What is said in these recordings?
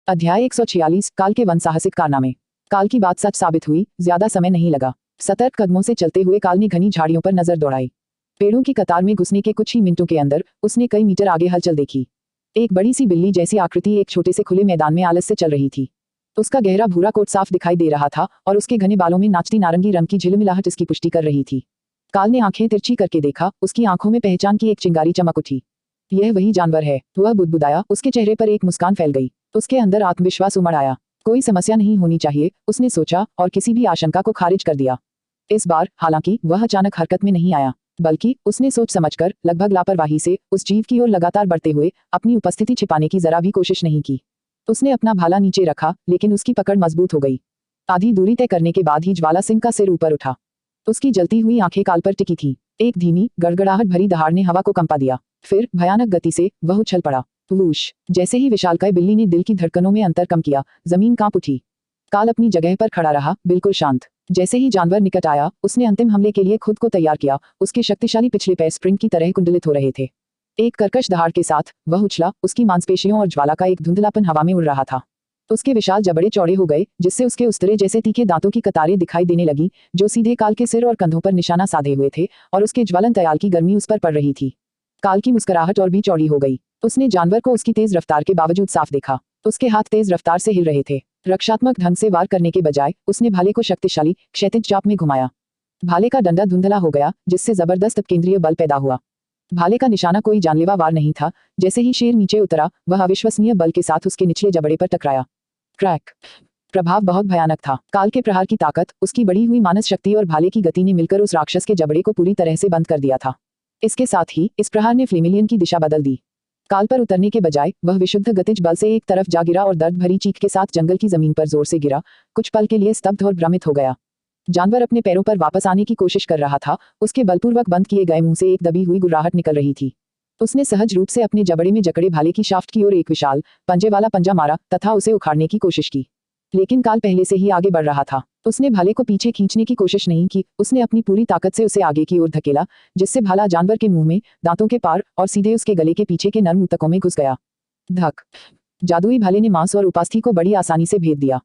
अध्याय 146 काल के वन साहसिक कारनामे। काल की बात सच साबित हुई, ज्यादा समय नहीं लगा। सतर्क कदमों से चलते हुए काल ने घनी झाड़ियों पर नजर दौड़ाई। पेड़ों की कतार में घुसने के कुछ ही मिनटों के अंदर उसने कई मीटर आगे हलचल देखी। एक बड़ी सी बिल्ली जैसी आकृति एक छोटे से खुले मैदान में आलस से चल रही थी। उसका गहरा भूरा कोट साफ दिखाई दे रहा था और उसके घने बालों में नाचती नारंगी रंग की झिलमिलाहट इसकी पुष्टि कर रही थी। काल ने आंखें तिरछी करके देखा, उसकी आंखों में पहचान की एक चिंगारी चमक उठी। यह वही जानवर है, वह बुदबुदाया। उसके चेहरे पर एक मुस्कान फैल गई। उसके अंदर आत्मविश्वास उमड़ आया। कोई समस्या नहीं होनी चाहिए, उसने सोचा और किसी भी आशंका को खारिज कर दिया। इस बार हालांकि वह अचानक हरकत में नहीं आया, बल्कि उसने सोच समझकर लगभग लापरवाही से उस जीव की ओर लगातार बढ़ते हुए अपनी उपस्थिति छिपाने की जरा भी कोशिश नहीं की। उसने अपना भाला नीचे रखा, लेकिन उसकी पकड़ मजबूत हो गई। आधी दूरी तय करने के बाद ही ज्वाला सिंह का सिर ऊपर उठा। उसकी जलती हुई आंखें काल पर टिकी थीं। एक धीमी गड़गड़ाहट भरी दहाड़ ने हवा को कंपा दिया। फिर भयानक गति से वह उछल पड़ा। वूश! जैसे ही विशालकाय बिल्ली ने दिल की धड़कनों में अंतर कम किया, जमीन कांप उठी। काल अपनी जगह पर खड़ा रहा, बिल्कुल शांत। जैसे ही जानवर निकट आया, उसने अंतिम हमले के लिए खुद को तैयार किया। उसके शक्तिशाली पिछले पैर स्प्रिंग की तरह कुंडलित हो रहे थे। एक कर्कश दहाड़ के साथ वह उछला, उसकी मांसपेशियों और ज्वाला का एक धुंधलापन हवा में उड़ रहा था। उसके विशाल जबड़े चौड़े हो गए, जिससे उसके उस्तरे जैसे तीखे दांतों की कतारें दिखाई देने लगी, जो सीधे काल के सिर और कंधों पर निशाना साधे हुए थे, और उसके ज्वलन तयाल की गर्मी उस पर पड़ रही थी। काल की मुस्कुराहट और भी चौड़ी हो गई। उसने जानवर को उसकी तेज रफ्तार के बावजूद साफ देखा। उसके हाथ तेज रफ्तार से हिल रहे थे। रक्षात्मक ढंग से वार करने के बजाय उसने भाले को शक्तिशाली क्षैतिज चाप में घुमाया। भाले का डंडा धुंधला हो गया, जिससे जबरदस्त केंद्रीय बल पैदा हुआ। भाले का निशाना कोई जानलेवा वार नहीं था। जैसे ही शेर नीचे उतरा, वह अविश्वसनीय बल के साथ उसके निचले जबड़े पर टकराया। क्रैक! प्रभाव बहुत भयानक था। काल के प्रहार की ताकत, उसकी बढ़ी हुई मानस शक्ति और भाले की गति ने मिलकर उस राक्षस के जबड़े को पूरी तरह से बंद कर दिया था। इसके साथ ही इस प्रहार ने फ्लेमिलियन की दिशा बदल दी। काल पर उतरने के बजाय वह विशुद्ध गतिज बल से एक तरफ जा गिरा और दर्द भरी चीख के साथ जंगल की जमीन पर जोर से गिरा। कुछ पल के लिए स्तब्ध और भ्रमित हो गया। जानवर अपने पैरों पर वापस आने की कोशिश कर रहा था। उसके बलपूर्वक बंद किए गए मुंह से एक दबी हुई गुर्राहट निकल रही थी। उसने सहज रूप से अपने जबड़े में जकड़े भाले की शाफ्ट की ओर एक विशाल पंजे वाला पंजा मारा तथा उसे उखाड़ने की कोशिश की। लेकिन काल पहले से ही आगे बढ़ रहा था। उसने भाले को पीछे खींचने की कोशिश नहीं की। उसने अपनी पूरी ताकत से उसे आगे की ओर धकेला, जिससे भाला जानवर के मुंह में, दांतों के पार और सीधे उसके गले के पीछे के नर्म ऊतकों में घुस गया। धक! जादुई भाले ने मांस और उपास्थि को बड़ी आसानी से भेद दिया।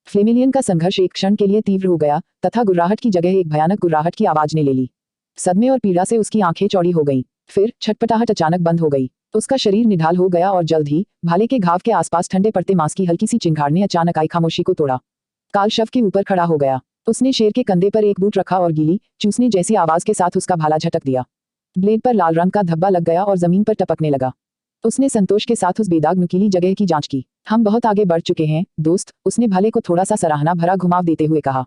फ्लेमिलियन का संघर्ष एक क्षण के लिए तीव्र हो गया, तथा गुर्राहट की जगह एक भयानक गुर्राहट की आवाज ने ले ली। सदमे और पीड़ा से उसकी आंखें चौड़ी हो गईं। फिर छटपटाहट अचानक बंद हो गई। उसका शरीर निढाल हो गया और जल्द ही भाले के घाव के आसपास ठंडे पड़ते मांस की हल्की सी चिंगार ने अचानक आई खामोशी को तोड़ा। काल शव के ऊपर खड़ा हो गया। उसने शेर के कंधे पर एक बूट रखा और गीली चूसने जैसी आवाज के साथ उसका भाला झटक दिया। ब्लेड पर लाल रंग का धब्बा लग गया और जमीन पर टपकने लगा। उसने संतोष के साथ उस बेदाग नुकीली जगह की जांच की। हम बहुत आगे बढ़ चुके हैं, दोस्त, उसने भाले को थोड़ा सा सराहना भरा घुमाव देते हुए कहा।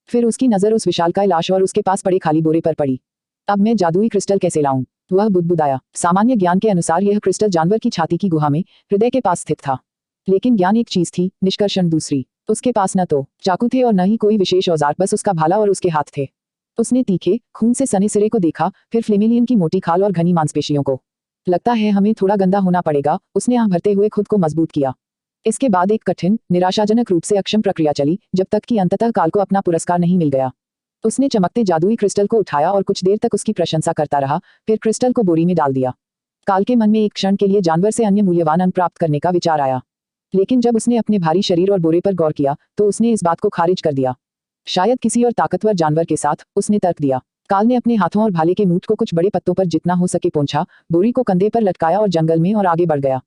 फिर उसकी नजर उस विशालकाय लाश और उसके पास पड़े खाली बोरे पर पड़ी। अब मैं जादुई क्रिस्टल कैसे लाऊं? वह बुदबुदाया। सामान्य ज्ञान के अनुसार यह क्रिस्टल जानवर की छाती की गुहा में हृदय के पास स्थित था। लेकिन ज्ञान एक चीज थी, निष्कर्षण दूसरी। उसके पास न तो चाकू थे और न ही कोई विशेष औजार, बस उसका भाला और उसके हाथ थे। उसने तीखे खून से सने सिरे को देखा, फिर फ्लेमिलियन की मोटी खाल और घनी मांसपेशियों को। लगता है हमें थोड़ा गंदा होना पड़ेगा, उसने आह भरते हुए खुद को मजबूत किया। इसके बाद एक कठिन, निराशाजनक रूप से अक्षम प्रक्रिया चली, जब तक कि अंततः काल को अपना पुरस्कार नहीं मिल गया। उसने चमकते जादुई क्रिस्टल को उठाया और कुछ देर तक उसकी प्रशंसा करता रहा, फिर क्रिस्टल को बोरी में डाल दिया। काल के मन में एक क्षण के लिए जानवर से अन्य मूल्यवान अंग प्राप्त करने का विचार आया। लेकिन जब उसने अपने भारी शरीर और बोरे पर गौर किया, तो उसने इस बात को खारिज कर दिया। शायद किसी और ताकतवर जानवर के साथ, उसने तर्क दिया। काल ने अपने हाथों और भाले के मूठ को कुछ बड़े पत्तों पर जितना हो सके पोंछा, बोरी को कंधे पर लटकाया और जंगल में और आगे बढ़ गया।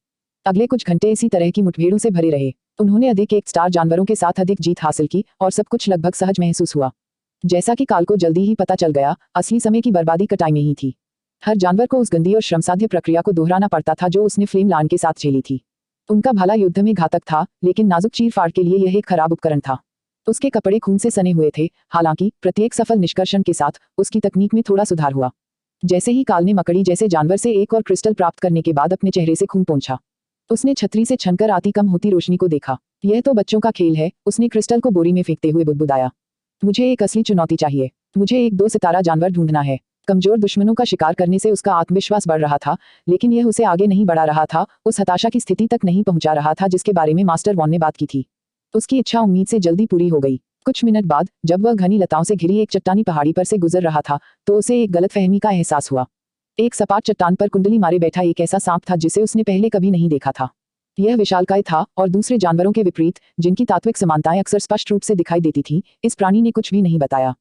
अगले कुछ घंटे इसी तरह की मुठभेड़ों से भरे रहे। उन्होंने अधिक एक स्टार जानवरों के साथ अधिक जीत हासिल की और सब कुछ लगभग सहज महसूस हुआ। जैसा कि काल को जल्दी ही पता चल गया, असली समय की बर्बादी कटाई में ही थी। हर जानवर को उस गंदी और श्रमसाध्य प्रक्रिया को दोहराना पड़ता था जो उसने फ्लेम लैंड के साथ झेली थी। उनका भाला युद्ध में घातक था, लेकिन नाजुक चीर-फाड़ के लिए यह एक खराब उपकरण था। उसके कपड़े खून से सने हुए थे। हालांकि प्रत्येक सफल निष्कर्षण के साथ उसकी तकनीक में थोड़ा सुधार हुआ। जैसे ही काल ने मकड़ी जैसे जानवर से एक और क्रिस्टल प्राप्त करने के बाद अपने चेहरे से खून पोंछा, उसने छतरी से छनकर आती कम होती रोशनी को देखा। यह तो बच्चों का खेल है, उसने क्रिस्टल को बोरी में फेंकते हुए बुदबुदाया। मुझे एक असली चुनौती चाहिए। मुझे एक 2 सितारा जानवर ढूंढना है। कमजोर दुश्मनों का शिकार करने से उसका आत्मविश्वास बढ़ रहा था, लेकिन यह उसे आगे नहीं बढ़ा रहा था, उस हताशा की स्थिति तक नहीं पहुंचा रहा था जिसके बारे में मास्टर वॉन ने बात की थी। उसकी इच्छा उम्मीद से जल्दी पूरी हो गई। कुछ मिनट बाद, जब वह घनी लताओं से घिरी एक चट्टानी पहाड़ी पर से गुजर रहा था, तो उसे एक गलतफहमी का एहसास हुआ। एक सपाट चट्टान पर कुंडली मारे बैठा एक ऐसा सांप था जिसे उसने पहले कभी नहीं देखा था। यह विशालकाय था और दूसरे जानवरों के विपरीत, जिनकी तात्विक समानताएं अक्सर स्पष्ट रूप से दिखाई देती थीं, इस प्राणी ने कुछ भी नहीं बताया।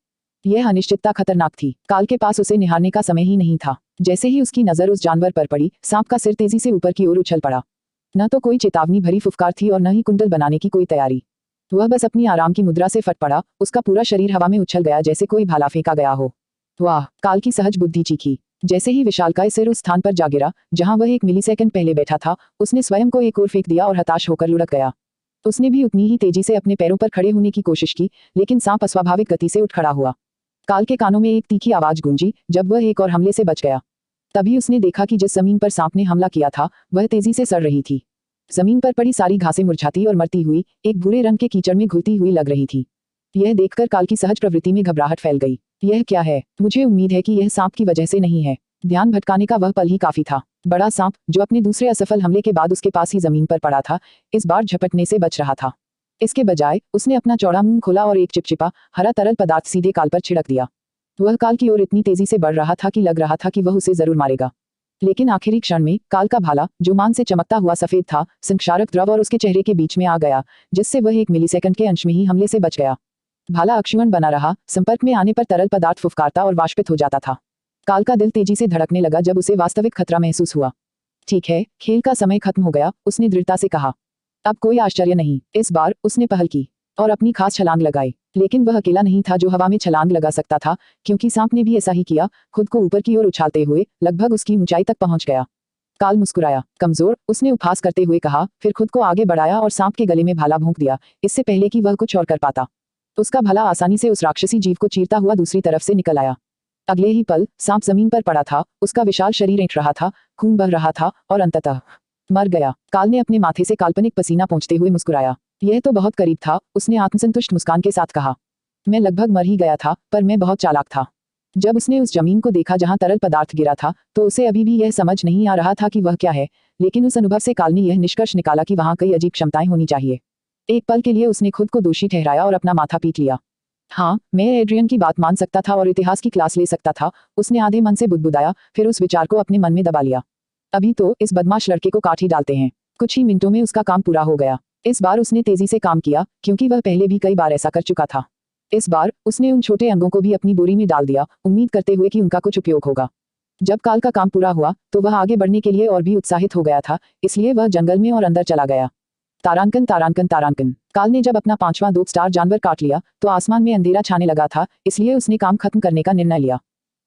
यह अनिश्चितता खतरनाक थी। काल के पास उसे निहारने का समय ही नहीं था। जैसे ही उसकी नजर उस जानवर पर पड़ी, सांप का सिर तेजी से ऊपर की ओर उछल पड़ा। न तो कोई चेतावनी भरी फुफकार थी और न ही कुंडल बनाने की कोई तैयारी। वह बस अपनी आराम की मुद्रा से फट पड़ा। उसका पूरा शरीर हवा में उछल गया जैसे कोई भाला फेंका गया हो। वाह! काल की सहज बुद्धि चीखी। जैसे ही विशालकाय सिर उस स्थान पर जा गिरा जहां वह एक मिलीसेकंड पहले बैठा था, उसने स्वयं को एक ओर फेंक दिया और हताश होकर लुढ़क गया। उसने भी उतनी ही तेजी से अपने पैरों पर खड़े होने की कोशिश की, लेकिन सांप अस्वाभाविक गति से उठ खड़ा हुआ। काल के कानों में एक तीखी आवाज गूंजी जब वह एक और हमले से बच गया। तभी उसने देखा कि जिस जमीन पर सांप ने हमला किया था, वह तेजी से सड़ रही थी। जमीन पर पड़ी सारी घासें मुरझाती और मरती हुई, एक भूरे रंग के कीचड़ में घुलती हुई लग रही थी। यह देखकर काल की सहज प्रवृत्ति में घबराहट फैल गई। यह क्या है? मुझे उम्मीद है कि यह सांप की वजह से नहीं है। ध्यान भटकाने का वह पल ही काफी था। बड़ा सांप, जो अपने दूसरे असफल हमले के बाद उसके पास ही जमीन पर पड़ा था, इस बार झपटने से बच रहा था। इसके बजाय उसने अपना चौड़ा मुंह खोला और एक चिपचिपा हरा तरल पदार्थ सीधे काल पर छिड़क दिया। वह काल की ओर इतनी तेजी से बढ़ रहा था कि लग रहा था कि वह उसे जरूर मारेगा। लेकिन आखिरी क्षण में काल का भाला, जो मान से चमकता हुआ सफेद था, संक्षारक द्रव और उसके चेहरे के बीच में आ गया, जिससे वह एक मिलीसेकंड के अंश में ही हमले से बच गया। भाला अक्षुण्ण बना रहा, संपर्क में आने पर तरल पदार्थ फुफकारता और वाष्पित हो जाता था। काल का दिल तेजी से धड़कने लगा जब उसे वास्तविक खतरा महसूस हुआ। ठीक है, खेल का समय खत्म हो गया, उसने दृढ़ता से कहा। अब कोई आश्चर्य नहीं। इस बार उसने पहल की और अपनी खास छलांग लगाई। लेकिन वह अकेला नहीं था जो हवा में छलांग लगा सकता था, क्योंकि सांप ने भी ऐसा ही किया, खुद को ऊपर की ओर उछालते हुए लगभग उसकी ऊंचाई तक पहुंच गया। काल मुस्कुराया। कमजोर, उसने उपहास करते हुए कहा, फिर खुद को आगे बढ़ाया और सांप के गले में भाला भोंक दिया, इससे पहले कि वह कुछ और कर पाता। उसका भाला आसानी से उस राक्षसी जीव को चीरता हुआ दूसरी तरफ से निकल आया। अगले ही पल सांप जमीन पर पड़ा था, उसका विशाल शरीर ऐंठ रहा था, खून बह रहा था और अंततः मर गया। काल ने अपने माथे से काल्पनिक पसीना पोंछते हुए मुस्कुराया। यह तो बहुत करीब था, उसने आत्मसंतुष्ट मुस्कान के साथ कहा। मैं लगभग मर ही गया था, पर मैं बहुत चालाक था। जब उसने उस जमीन को देखा जहां तरल पदार्थ गिरा था, तो उसे अभी भी यह समझ नहीं आ रहा था कि वह क्या है, लेकिन उस अनुभव से काल ने यह निष्कर्ष निकाला कि वहां कई अजीब क्षमताएं होनी चाहिए। एक पल के लिए उसने खुद को दोषी ठहराया और अपना माथा पीट लिया। हाँ, मैं एड्रियन की बात मान सकता था और इतिहास की क्लास ले सकता था, उसने आधे मन से बुदबुदाया, फिर उस विचार को अपने मन में दबा लिया। अभी तो इस बदमाश लड़के को काट ही डालते हैं। कुछ ही मिनटों में उसका काम पूरा हो गया। इस बार उसने तेजी से काम किया, क्योंकि वह पहले भी कई बार ऐसा कर चुका था। इस बार उसने उन छोटे अंगों को भी अपनी बोरी में डाल दिया, उम्मीद करते हुए कि उनका कुछ उपयोग होगा। जब काल का काम पूरा हुआ, तो वह आगे बढ़ने के लिए और भी उत्साहित हो गया था, इसलिए वह जंगल में और अंदर चला गया। तारांकन तारांकन तारांकन। काल ने जब अपना 5वां 2 स्टार जानवर काट लिया, तो आसमान में अंधेरा छाने लगा था, इसलिए उसने काम खत्म करने का निर्णय लिया।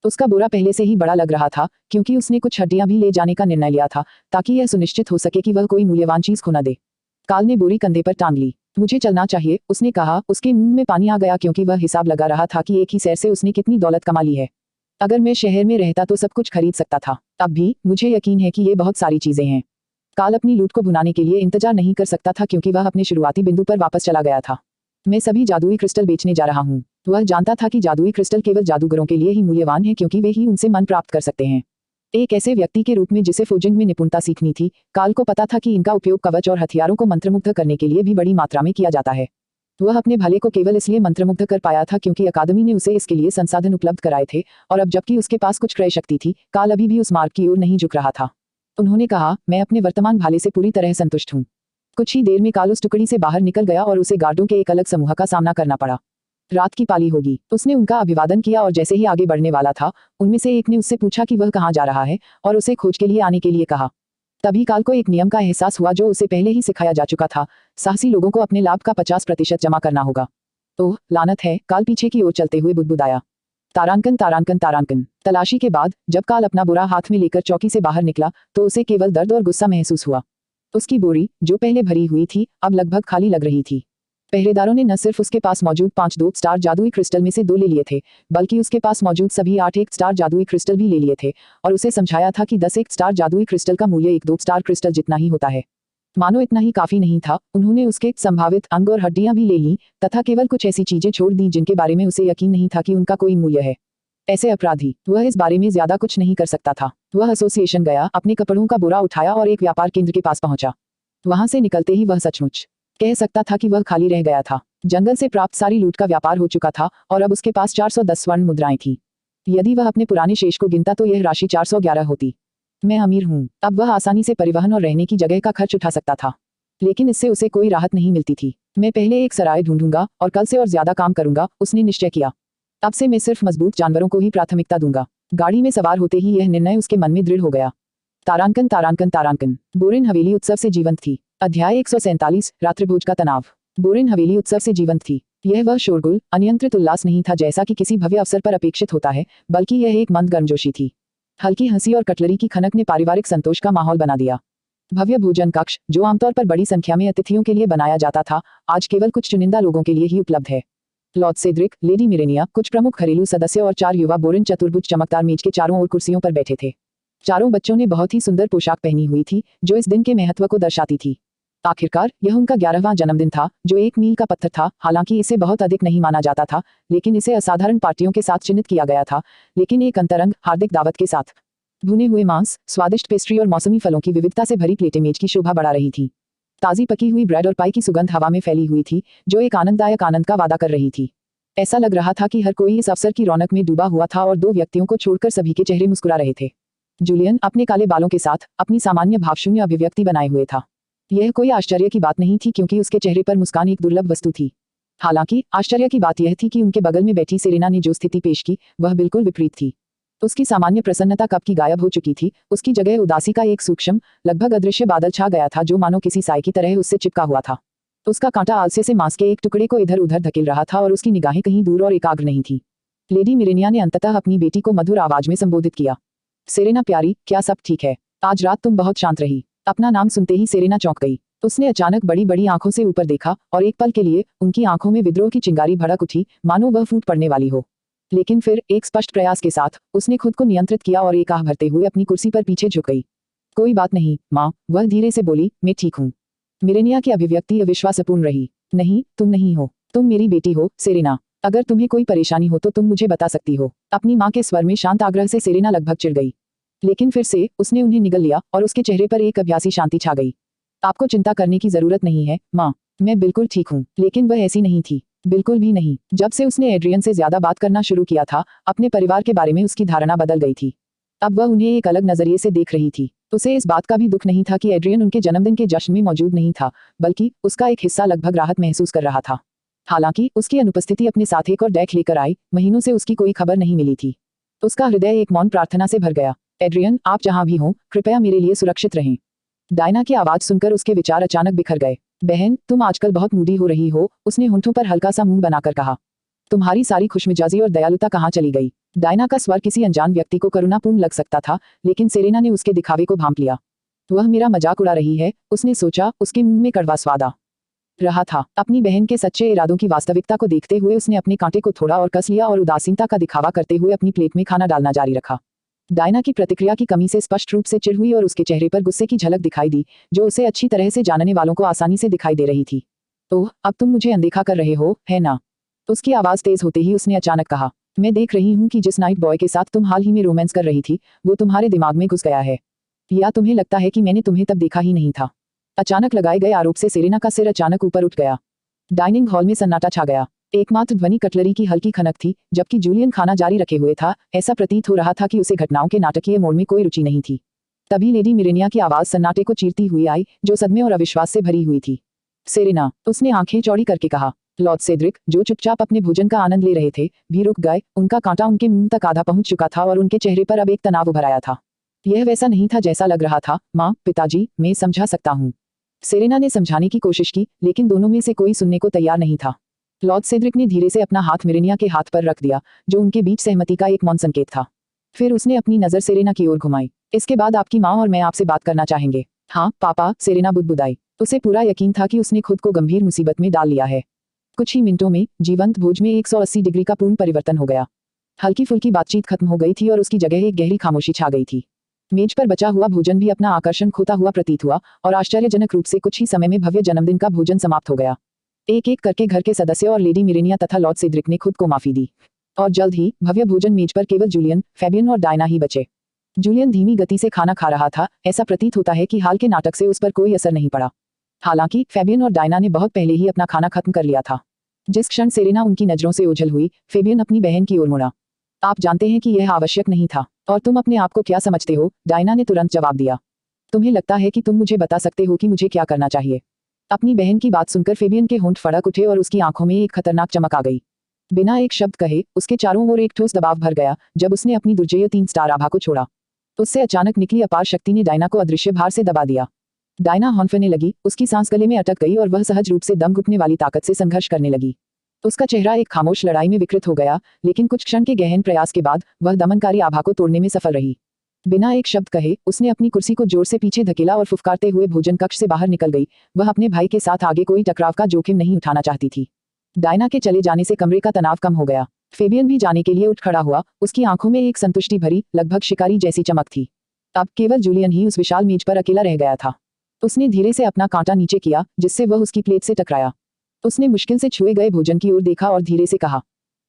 उसका बोरा पहले से ही बड़ा लग रहा था, क्योंकि उसने कुछ हड्डियां भी ले जाने का निर्णय लिया था, ताकि यह सुनिश्चित हो सके कि वह कोई मूल्यवान चीज खो न दे। काल ने बोरी कंधे पर टांग ली। मुझे चलना चाहिए, उसने कहा। उसके मुंह में पानी आ गया, क्योंकि वह हिसाब लगा रहा था कि एक ही सैर से उसने कितनी दौलत कमा ली है। अगर मैं शहर में रहता तो सब कुछ खरीद सकता था। अब भी मुझे यकीन है कि ये बहुत सारी चीजें हैं। काल अपनी लूट को भुनाने के लिए इंतजार नहीं कर सकता था, क्योंकि वह अपने शुरुआती बिंदु पर वापस चला गया था। मैं सभी जादुई क्रिस्टल बेचने जा रहा हूँ। वह जानता था कि जादुई क्रिस्टल केवल जादूगरों के लिए ही मूल्यवान है, क्योंकि वे ही उनसे मन प्राप्त कर सकते हैं। एक ऐसे व्यक्ति के रूप में जिसे फोजिंग में निपुणता सीखनी थी, काल को पता था कि इनका उपयोग कवच और हथियारों को मंत्रमुग्ध करने के लिए भी बड़ी मात्रा में किया जाता है। वह अपने भले को केवल इसलिए मंत्रमुग्ध कर पाया था क्योंकि अकादमी ने उसे इसके लिए संसाधन उपलब्ध कराए थे, और अब जबकि उसके पास कुछ क्रय शक्ति थी, काल अभी भी उस मार्ग की ओर नहीं झुक रहा था। उन्होंने कहा, मैं अपने वर्तमान भाले से पूरी तरह संतुष्ट हूँ। कुछ ही देर में काल उस टुकड़ी से बाहर निकल गया और उसे गार्डों के एक अलग समूह का सामना करना पड़ा। रात की पाली होगी। उसने उनका अभिवादन किया और जैसे ही आगे बढ़ने वाला था, उनमें से एक ने उससे पूछा कि वह कहाँ जा रहा है, और उसे खोज के लिए आने के लिए कहा। तभी काल को एक नियम का एहसास हुआ जो उसे पहले ही सिखाया जा चुका था। साहसी लोगों को अपने लाभ का 50% जमा करना होगा। ओह लानत है, काल पीछे की ओर चलते हुए बुदबुदाया। तारांकन तारांकन तारांकन। तलाशी के बाद जब काल अपना बोरा हाथ में लेकर चौकी से बाहर निकला, तो उसे केवल दर्द और गुस्सा महसूस हुआ। उसकी बोरी, जो पहले भरी हुई थी, अब लगभग खाली लग रही थी। पहरेदारों ने न सिर्फ उसके पास मौजूद 5 2 स्टार जादुई क्रिस्टल में से 2 ले लिए थे, बल्कि उसके पास मौजूद सभी 8 1 स्टार जादुई क्रिस्टल भी ले लिए थे, और उसे समझाया था कि 10 1 स्टार जादुई क्रिस्टल का मूल्य 1 2 स्टार क्रिस्टल जितना ही होता है। मानो इतना ही काफी नहीं था, उन्होंने उसके संभावित अंग और हड्डियां भी ले लीं, तथा केवल कुछ ऐसी चीजें छोड़ दी जिनके बारे में उसे यकीन नहीं था कि उनका कोई मूल्य है। ऐसे अपराधी, वह इस बारे में ज्यादा कुछ नहीं कर सकता था। वह एसोसिएशन गया, अपने कपड़ों का बोरा उठाया और एक व्यापार केंद्र के पास पहुंचा। वहां से निकलते ही वह सचमुच कह सकता था कि वह खाली रह गया था। जंगल से प्राप्त सारी लूट का व्यापार हो चुका था, और अब उसके पास 410 स्वर्ण मुद्राएं थीं। यदि वह अपने पुराने शेष को गिनता तो यह राशि 411 होती। मैं अमीर हूँ। अब वह आसानी से परिवहन और रहने की जगह का खर्च उठा सकता था, लेकिन इससे उसे कोई राहत नहीं मिलती थी। मैं पहले एक सराय ढूंढूंगा और कल से और ज्यादा काम करूंगा, उसने निश्चय किया। अब से मैं सिर्फ मजबूत जानवरों को ही प्राथमिकता दूंगा। गाड़ी में सवार होते ही यह निर्णय उसके मन में दृढ़ हो गया। तारांकन तारांकन तारांकन। बोरिन हवेली उत्सव से जीवंत थी। अध्याय 147 रात्रिभोज का तनाव। बोरिन हवेली उत्सव से जीवंत थी। यह वह शोरगुल, अनियंत्रित उल्लास नहीं था जैसा कि किसी भव्य अवसर पर अपेक्षित होता है, बल्कि यह एक मंद गर्मजोशी थी। हल्की हंसी और कटलरी की खनक ने पारिवारिक संतोष का माहौल बना दिया। भव्य भोजन कक्ष, जो आमतौर पर बड़ी संख्या में अतिथियों के लिए बनाया जाता था, आज केवल कुछ चुनिंदा लोगों के लिए ही उपलब्ध है। लॉर्ड सेड्रिक, लेडी मिरेनिया, कुछ प्रमुख घरेलू सदस्य और 4 युवा बोरिन चतुर्भुज चमकदार मेज के चारों ओर कुर्सियों पर बैठे थे। चारों बच्चों ने बहुत ही सुंदर पोशाक पहनी हुई थी, जो इस दिन के महत्व को दर्शाती थी। आखिरकार यह उनका 11वां जन्मदिन था, जो एक मील का पत्थर था। हालांकि इसे बहुत अधिक नहीं माना जाता था, लेकिन इसे असाधारण पार्टियों के साथ चिन्हित किया गया था, लेकिन एक अंतरंग, हार्दिक दावत के साथ। भुने हुए मांस, स्वादिष्ट पेस्ट्री और मौसमी फलों की विविधता से भरी प्लेटें मेज की शोभा बढ़ा रही थी। ताज़ी पकी हुई ब्रेड और पाई की सुगंध हवा में फैली हुई थी, जो एक आनंददायक आनंद का वादा कर रही थी। ऐसा लग रहा था कि हर कोई इस अवसर की रौनक में डूबा हुआ था और 2 व्यक्तियों को छोड़कर सभी के चेहरे मुस्कुरा रहे थे। जूलियन अपने काले बालों के साथ अपनी सामान्य भावशून्य अभिव्यक्ति बनाए हुए था। यह कोई आश्चर्य की बात नहीं थी, क्योंकि उसके चेहरे पर मुस्कान एक दुर्लभ वस्तु थी। हालांकि आश्चर्य की बात यह थी कि उनके बगल में बैठी सेरेना ने जो स्थिति पेश की, वह बिल्कुल विपरीत थी। उसकी सामान्य प्रसन्नता कब की गायब हो चुकी थी। उसकी जगह उदासी का एक सूक्ष्म, लगभग अदृश्य बादल छा गया था, जो मानो किसी साए की तरह उससे चिपका हुआ था। उसका कांटा आलसे से मांस के एक टुकड़े को इधर उधर धकेल रहा था और उसकी निगाहें कहीं दूर और एकाग्र नहीं थी। लेडी मिरेनिया ने अंततः अपनी बेटी को मधुर आवाज में संबोधित किया। सेरेना प्यारी, क्या सब ठीक है? आज रात तुम बहुत शांत रही। अपना नाम सुनते ही सेरेना चौंक गई। उसने अचानक बड़ी बड़ी आंखों से ऊपर देखा और एक पल के लिए उनकी आंखों में विद्रोह की चिंगारी भड़क उठी, मानो वह फूट पड़ने वाली हो। लेकिन फिर एक स्पष्ट प्रयास के साथ उसने खुद को नियंत्रित किया और एक आह भरते हुए अपनी कुर्सी पर पीछे झुक गई। कोई बात नहीं माँ, वह धीरे से बोली, मैं ठीक हूँ। मिरेनिया की अभिव्यक्ति अविश्वासपूर्ण रही। नहीं, तुम नहीं हो। तुम मेरी बेटी हो, सेरेना। अगर तुम्हें कोई परेशानी हो तो तुम मुझे बता सकती हो। अपनी माँ के स्वर में शांत आग्रह से सेरेना लगभग चिढ़ गई, लेकिन फिर से उसने उन्हें निगल लिया और उसके चेहरे पर एक अभ्यासी शांति छा गई। आपको चिंता करने की जरूरत नहीं है माँ, मैं बिल्कुल ठीक हूँ। लेकिन वह ऐसी नहीं थी, बिल्कुल भी नहीं। जब से उसने एड्रियन से ज्यादा बात करना शुरू किया था, अपने परिवार के बारे में उसकी धारणा बदल गई थी। अब वह उन्हें एक अलग नजरिए से देख रही थी। उसे इस बात का भी दुख नहीं था कि एड्रियन उनके जन्मदिन के जश्न में मौजूद नहीं था, बल्कि उसका एक हिस्सा लगभग राहत महसूस कर रहा था। हालांकि उसकी अनुपस्थिति अपने साथ एक और डैक लेकर आई। महीनों से उसकी कोई खबर नहीं मिली थी। उसका हृदय एक मौन प्रार्थना से भर गया। एड्रियन, आप जहां भी हों, कृपया मेरे लिए सुरक्षित रहें। डायना की आवाज सुनकर उसके विचार अचानक बिखर गए। बहन, तुम आजकल बहुत मूडी हो रही हो, उसने होंठों पर हल्का सा मुंह बनाकर कहा। तुम्हारी सारी खुशमिजाजी और दयालुता कहाँ चली गई? डायना का स्वर किसी अनजान व्यक्ति को करुणापूर्ण लग सकता था, लेकिन सेरेना ने उसके दिखावे को भांप लिया। वह मेरा मजाक उड़ा रही है, उसने सोचा। उसके मुंह में कड़वा स्वाद आ रहा था। अपनी बहन के सच्चे इरादों की वास्तविकता को देखते हुए उसने अपने कांटे को थोड़ा और कस लिया और उदासीनता का दिखावा करते हुए अपनी प्लेट में खाना डालना जारी रखा। डायना की प्रतिक्रिया की कमी से स्पष्ट रूप से चिढ़ हुई और उसके चेहरे पर गुस्से की झलक दिखाई दी, जो उसे अच्छी तरह से जानने वालों को आसानी से दिखाई दे रही थी। ओह, अब तुम मुझे अनदेखा कर रहे हो, है ना? उसकी आवाज तेज होते ही उसने अचानक कहा, मैं देख रही हूँ कि जिस नाइट बॉय के साथ तुम हाल ही में रोमांस कर रही थी, वो तुम्हारे दिमाग में घुस गया है। या तुम्हें लगता है कि मैंने तुम्हें तब देखा ही नहीं था? अचानक लगाए गए आरोप से सेरेना का सिर अचानक ऊपर उठ गया। डाइनिंग हॉल में सन्नाटा छा गया। एकमात्र ध्वनि कटलरी की हल्की खनक थी। जबकि जूलियन खाना जारी रखे हुए था, ऐसा प्रतीत हो रहा था कि उसे घटनाओं के नाटकीय मोड़ में कोई रुचि नहीं थी। तभी लेडी मिरेनिया की आवाज सन्नाटे को चीरती हुई आई, जो सदमे और अविश्वास से भरी हुई थी। सेरेना, उसने आंखें चौड़ी करके कहा। लॉर्ड सेड्रिक, जो चुपचाप अपने भोजन का आनंद ले रहे थे, भी रुक गए। उनका कांटा उनके मुंह तक आधा पहुंच चुका था और उनके चेहरे पर अब एक तनाव उभर आया था। यह वैसा नहीं था जैसा लग रहा था। माँ, पिताजी, मैं समझा सकता हूँ। सेरेना ने समझाने की कोशिश की, लेकिन दोनों में से कोई सुनने को तैयार नहीं था। लॉर्ड सेड्रिक ने धीरे से अपना हाथ मिरेनिया के हाथ पर रख दिया, जो उनके बीच सहमति का एक मौन संकेत था। फिर उसने अपनी नजर सेरेना की ओर घुमाई। इसके बाद आपकी माँ और मैं आपसे बात करना चाहेंगे। हाँ पापा, सेरेना बुदबुदाई। उसे पूरा यकीन था कि उसने खुद को गंभीर मुसीबत में डाल लिया है। कुछ ही मिनटों में जीवंत भोज में 180 डिग्री का पूर्ण परिवर्तन हो गया। हल्की फुल्की बातचीत खत्म हो गई थी और उसकी जगह एक गहरी खामोशी छा गई थी। मेज पर बचा हुआ भोजन भी अपना आकर्षण खोता हुआ प्रतीत हुआ और आश्चर्यजनक रूप से कुछ ही समय में भव्य जन्मदिन का भोजन समाप्त हो गया। एक एक करके घर के सदस्य और लेडी मिरेनिया तथा लॉर्ड सेड्रिक ने खुद को माफी दी और जल्द ही भव्य भोजन मेज पर केवल जूलियन, फैबियन और डायना ही बचे। जूलियन धीमी गति से खाना खा रहा था। ऐसा प्रतीत होता है कि हाल के नाटक से उस पर कोई असर नहीं पड़ा। हालांकि फैबियन और डायना ने बहुत पहले ही अपना खाना खत्म कर लिया था। जिस क्षण सेरेना उनकी नजरों से ओझल हुई, फैबियन अपनी बहन की ओर मुड़ा। आप जानते हैं कि यह आवश्यक नहीं था। और तुम अपने आप को क्या समझते हो? डायना ने तुरंत जवाब दिया। तुम्हें लगता है कि तुम मुझे बता सकते हो कि मुझे क्या करना चाहिए? अपनी बहन की बात सुनकर फेबियन के होंठ फड़क उठे और उसकी आंखों में एक खतरनाक चमक आ गई। बिना एक शब्द कहे उसके चारों ओर एक ठोस दबाव भर गया जब उसने अपनी दुर्जेय 3 स्टार आभा को छोड़ा। उससे अचानक निकली अपार शक्ति ने डायना को अदृश्य भार से दबा दिया। डायना हौंफने लगी, उसकी सांस गले में अटक गई और वह सहज रूप से दम घुटने वाली ताकत से संघर्ष करने लगी। उसका चेहरा एक खामोश लड़ाई में विकृत हो गया, लेकिन कुछ क्षण के गहन प्रयास के बाद वह दमनकारी आभा को तोड़ने में सफल रही। बिना एक शब्द कहे उसने अपनी कुर्सी को जोर से पीछे धकेला और फुफकारते हुए भोजन कक्ष से बाहर निकल गई। वह अपने भाई के साथ आगे कोई टकराव का जोखिम नहीं उठाना चाहती थी। डायना के चले जाने से कमरे का तनाव कम हो गया। फेबियन भी जाने के लिए उठ खड़ा हुआ, उसकी आंखों में एक संतुष्टि भरी, लगभग शिकारी जैसी चमक थी। अब केवल जूलियन ही उस विशाल मेज पर अकेला रह गया था। उसने धीरे से अपना कांटा नीचे किया, जिससे वह उसकी प्लेट से टकराया। उसने मुश्किल से छुए गए भोजन की ओर देखा और धीरे से कहा,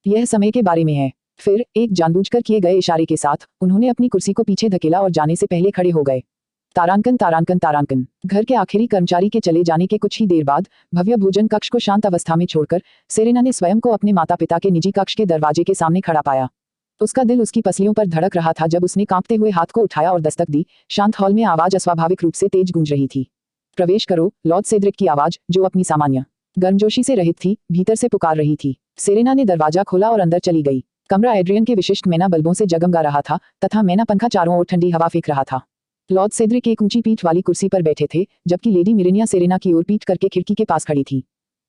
यह समय के बारे में है। फिर एक जानबूझकर किए गए इशारे के साथ उन्होंने अपनी कुर्सी को पीछे धकेला और जाने से पहले खड़े हो गए। तारांकन तारांकन तारांकन। घर के आखिरी कर्मचारी के चले जाने के कुछ ही देर बाद भव्य भोजन कक्ष को शांत अवस्था में छोड़कर सेरेना ने स्वयं को अपने माता पिता के निजी कक्ष के दरवाजे के सामने खड़ा पाया। उसका दिल उसकी पसलियों पर धड़क रहा था जब उसने कांपते हुए हाथ को उठाया और दस्तक दी। शांत हॉल में आवाज अस्वाभाविक रूप से तेज गूंज रही थी। प्रवेश करो, लॉर्ड सेड्रिक की आवाज, जो अपनी सामान्य गर्मजोशी से रहित थी, भीतर से पुकार रही थी। सेरेना ने दरवाजा खोला और अंदर चली गई। कमरा एड्रियन के विशिष्ट मैना बल्बों से जगमगा रहा था तथा मैना पंखा चारों ओर ठंडी हवा फेंक रहा था। लॉर्ड सेड्रिक एक ऊंची पीठ वाली कुर्सी पर बैठे थे, जबकि लेडी मिरेनिया सेरेना की ओर पीठ करके खिड़की के पास खड़ी थी।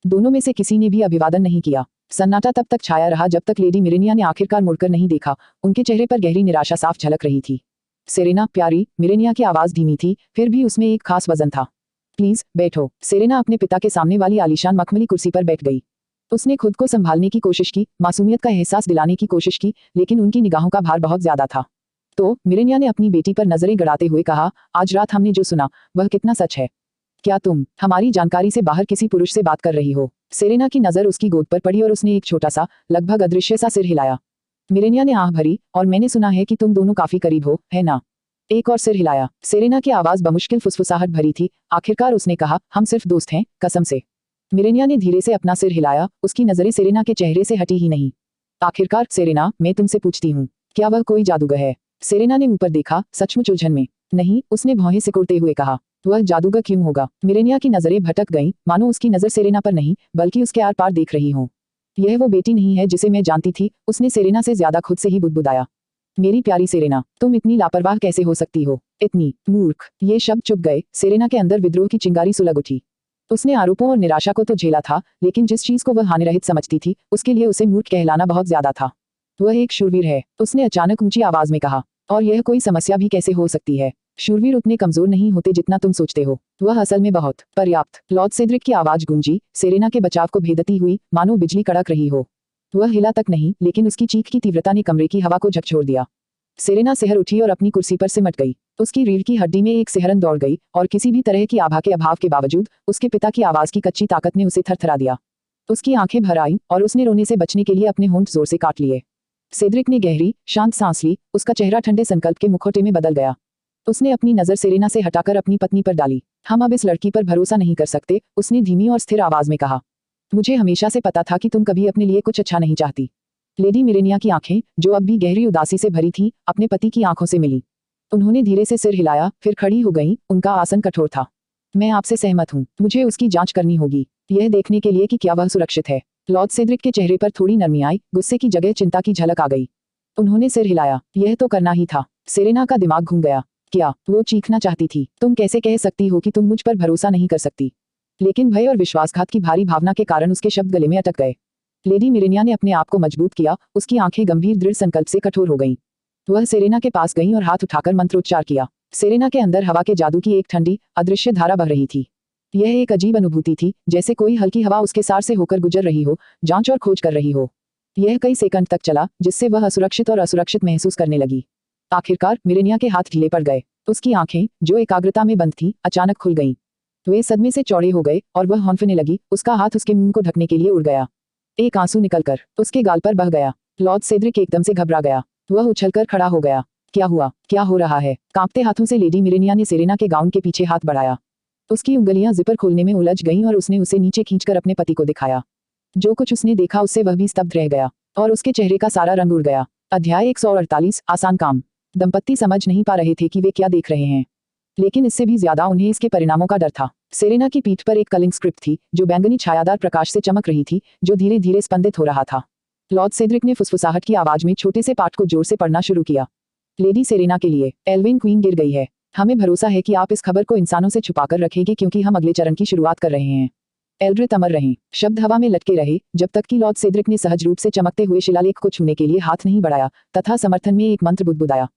दोनों में से किसी ने भी अभिवादन नहीं किया। सन्नाटा तब तक छाया रहा जब तक लेडी मिरेनिया ने आखिरकार मुड़कर नहीं देखा। उनके चेहरे पर गहरी निराशा साफ झलक रही थी। सेरेना प्यारी, मिरेनिया की आवाज धीमी थी, फिर भी उसमें एक खास वजन था। प्लीज बैठो। सेरेना अपने पिता के सामने वाली आलीशान मखमली कुर्सी पर बैठ गई। उसने खुद को संभालने की कोशिश की, मासूमियत का एहसास दिलाने की कोशिश की, लेकिन उनकी निगाहों का भार बहुत ज्यादा था। तो मिरेनिया ने अपनी बेटी पर नजरें गड़ाते हुए कहा, आज रात हमने जो सुना वह कितना सच है? क्या तुम हमारी जानकारी से बाहर किसी पुरुष से बात कर रही हो? सेरेना की नजर उसकी गोद पर पड़ी और उसने एक छोटा सा, लगभग अदृश्य सा सिर हिलाया। मिरेनिया ने आह भरी, और मैंने सुना है कि तुम दोनों काफी करीब हो, है ना? एक और सिर हिलाया। सेरेना की आवाज बमुश्किल फुसफुसाहट भरी थी। आखिरकार उसने कहा, हम सिर्फ दोस्त हैं, कसम से। मिरेनिया ने धीरे से अपना सिर हिलाया, उसकी नजरें सेरेना के चेहरे से हटी ही नहीं। आखिरकार सेरेना, मैं तुमसे पूछती हूँ, क्या वह कोई जादूगर है? सेरेना ने ऊपर देखा, सचमुच उलझन में। नहीं, उसने भौहें सिकुड़ते हुए कहा। वह जादूगर क्यों होगा? मिरेनिया की नजरें भटक गईं, मानो उसकी नजर सेरेना पर नहीं बल्कि उसके आर पार देख रही हो। यह वो बेटी नहीं है जिसे मैं जानती थी, उसने सेरेना से ज्यादा खुद से ही बुदबुदाया। मेरी प्यारी सेरेना, तुम इतनी लापरवाह कैसे हो सकती हो? इतनी मूर्ख। ये शब्द चुप गए। सेरेना के अंदर विद्रोह की चिंगारी सुलग उठी। उसने आरोपों और निराशा को तो झेला था, लेकिन जिस चीज को वह हानिरहित समझती थी, उसके लिए उसे मूर्ख कहलाना बहुत ज्यादा था। वह एक शूरवीर है, उसने अचानक ऊंची आवाज में कहा। और यह कोई समस्या भी कैसे हो सकती है? शूरवीर उतने कमजोर नहीं होते जितना तुम सोचते हो। वह असल में बहुत पर्याप्त। लॉर्ड सेड्रिक की आवाज गूंजी, सेरेना के बचाव को भेदती हुई, मानो बिजली कड़क रही हो। वह हिला तक नहीं, लेकिन उसकी चीख की तीव्रता ने कमरे की हवा को झकझोर दिया। सेरेना सिहर उठी और अपनी कुर्सी पर सिमट गई। उसकी रीढ़ की हड्डी में एक सिहरन दौड़ गई, और किसी भी तरह की आभा के अभाव के बावजूद उसके पिता की आवाज की कच्ची ताकत ने उसे थरथरा दिया। उसकी आंखें भर आईं और उसने रोने से बचने के लिए अपने होंठ जोर से काट लिए। सेड्रिक ने गहरी, शांत सांस ली, उसका चेहरा ठंडे संकल्प के मुखौटे में बदल गया। उसने अपनी नजर सेरेना से हटाकर अपनी पत्नी पर डाली। हम अब इस लड़की पर भरोसा नहीं कर सकते, उसने धीमी और स्थिर आवाज में कहा। मुझे हमेशा से पता था कि तुम कभी अपने लिए कुछ अच्छा नहीं चाहती। लेडी मिरेनिया की आंखें, जो अब भी गहरी उदासी से भरी थीं, अपने पति की आंखों से मिली। उन्होंने धीरे से सिर हिलाया, फिर खड़ी हो गईं, उनका आसन कठोर था। मैं आपसे सहमत हूँ, मुझे उसकी जांच करनी होगी, यह देखने के लिए कि क्या वह सुरक्षित है। लॉर्ड सेड्रिक के चेहरे पर थोड़ी नरमी आई, गुस्से की जगह चिंता की झलक आ गई। उन्होंने सिर हिलाया। यह तो करना ही था। सेरेना का दिमाग घूम गया। क्या वो चीखना चाहती थी? तुम कैसे कह सकती हो कि तुम मुझ पर भरोसा नहीं कर सकती? लेकिन भय और विश्वासघात की भारी भावना के कारण उसके शब्द गले में अटक गए। लेडी मिरेनिया ने अपने आप को मजबूत किया, उसकी आंखें गंभीर दृढ़ संकल्प से कठोर हो गईं। वह सेरेना के पास गई और हाथ उठाकर मंत्रोच्चार किया। सेरेना के अंदर हवा के जादू की एक ठंडी, अदृश्य धारा बह रही थी। यह एक अजीब अनुभूति थी, जैसे कोई हल्की हवा उसके सार से होकर गुजर रही हो, जांच और खोज कर रही हो। यह कई सेकंड तक चला, जिससे वह असुरक्षित और असुरक्षित महसूस करने लगी। आखिरकार मिरेनिया के हाथ ढीले पड़ गए। उसकी आंखें, जो एकाग्रता में बंद थीं, अचानक खुल गईं। वे सदमे से चौड़े हो गए और वह हौंफने लगी। उसका हाथ उसके मुंह को ढकने के लिए उड़ गया। एक आंसू निकलकर उसके गाल पर बह गया। लॉर्ड सेड्रिक एकदम से घबरा गया। वह उछलकर खड़ा हो गया। क्या हुआ? क्या हो रहा है? कांपते हाथों से लेडी मिरेनिया ने सेरेना के गाउन के पीछे हाथ बढ़ाया। उसकी उंगलियां जिपर खोलने में उलझ गईं और उसने उसे नीचे खींचकर अपने पति को दिखाया। जो कुछ उसने देखा उससे वह भी स्तब्ध रह गया, और उसके चेहरे का सारा रंग उड़ गया। अध्याय 148, आसान काम। दंपत्ति समझ नहीं पा रहे थे कि वे क्या देख रहे हैं, लेकिन इससे भी ज्यादा उन्हें इसके परिणामों का डर था। सेरेना की पीठ पर एक कलिंग स्क्रिप्ट थी जो बैंगनी छायादार प्रकाश से चमक रही थी, जो धीरे धीरे स्पंदित हो रहा था। लॉर्ड सेड्रिक ने फुसफुसाहट की आवाज में छोटे से पाठ को जोर से पढ़ना शुरू किया। लेडी सेरेना के लिए, एल्विन क्वीन गिर गई है। हमें भरोसा है कि आप इस खबर को इंसानों से छुपाकर रखेंगे क्योंकि हम अगले चरण की शुरुआत कर रहे हैं। एल्ड्रिथ अमर रहें। शब्द हवा में लटके रहे जब तक कि लॉर्ड सेड्रिक ने सहज रूप से चमकते हुए शिलालेख को छूने के लिए हाथ नहीं बढ़ाया तथा समर्थन में एक मंत्र बुदबुदाया।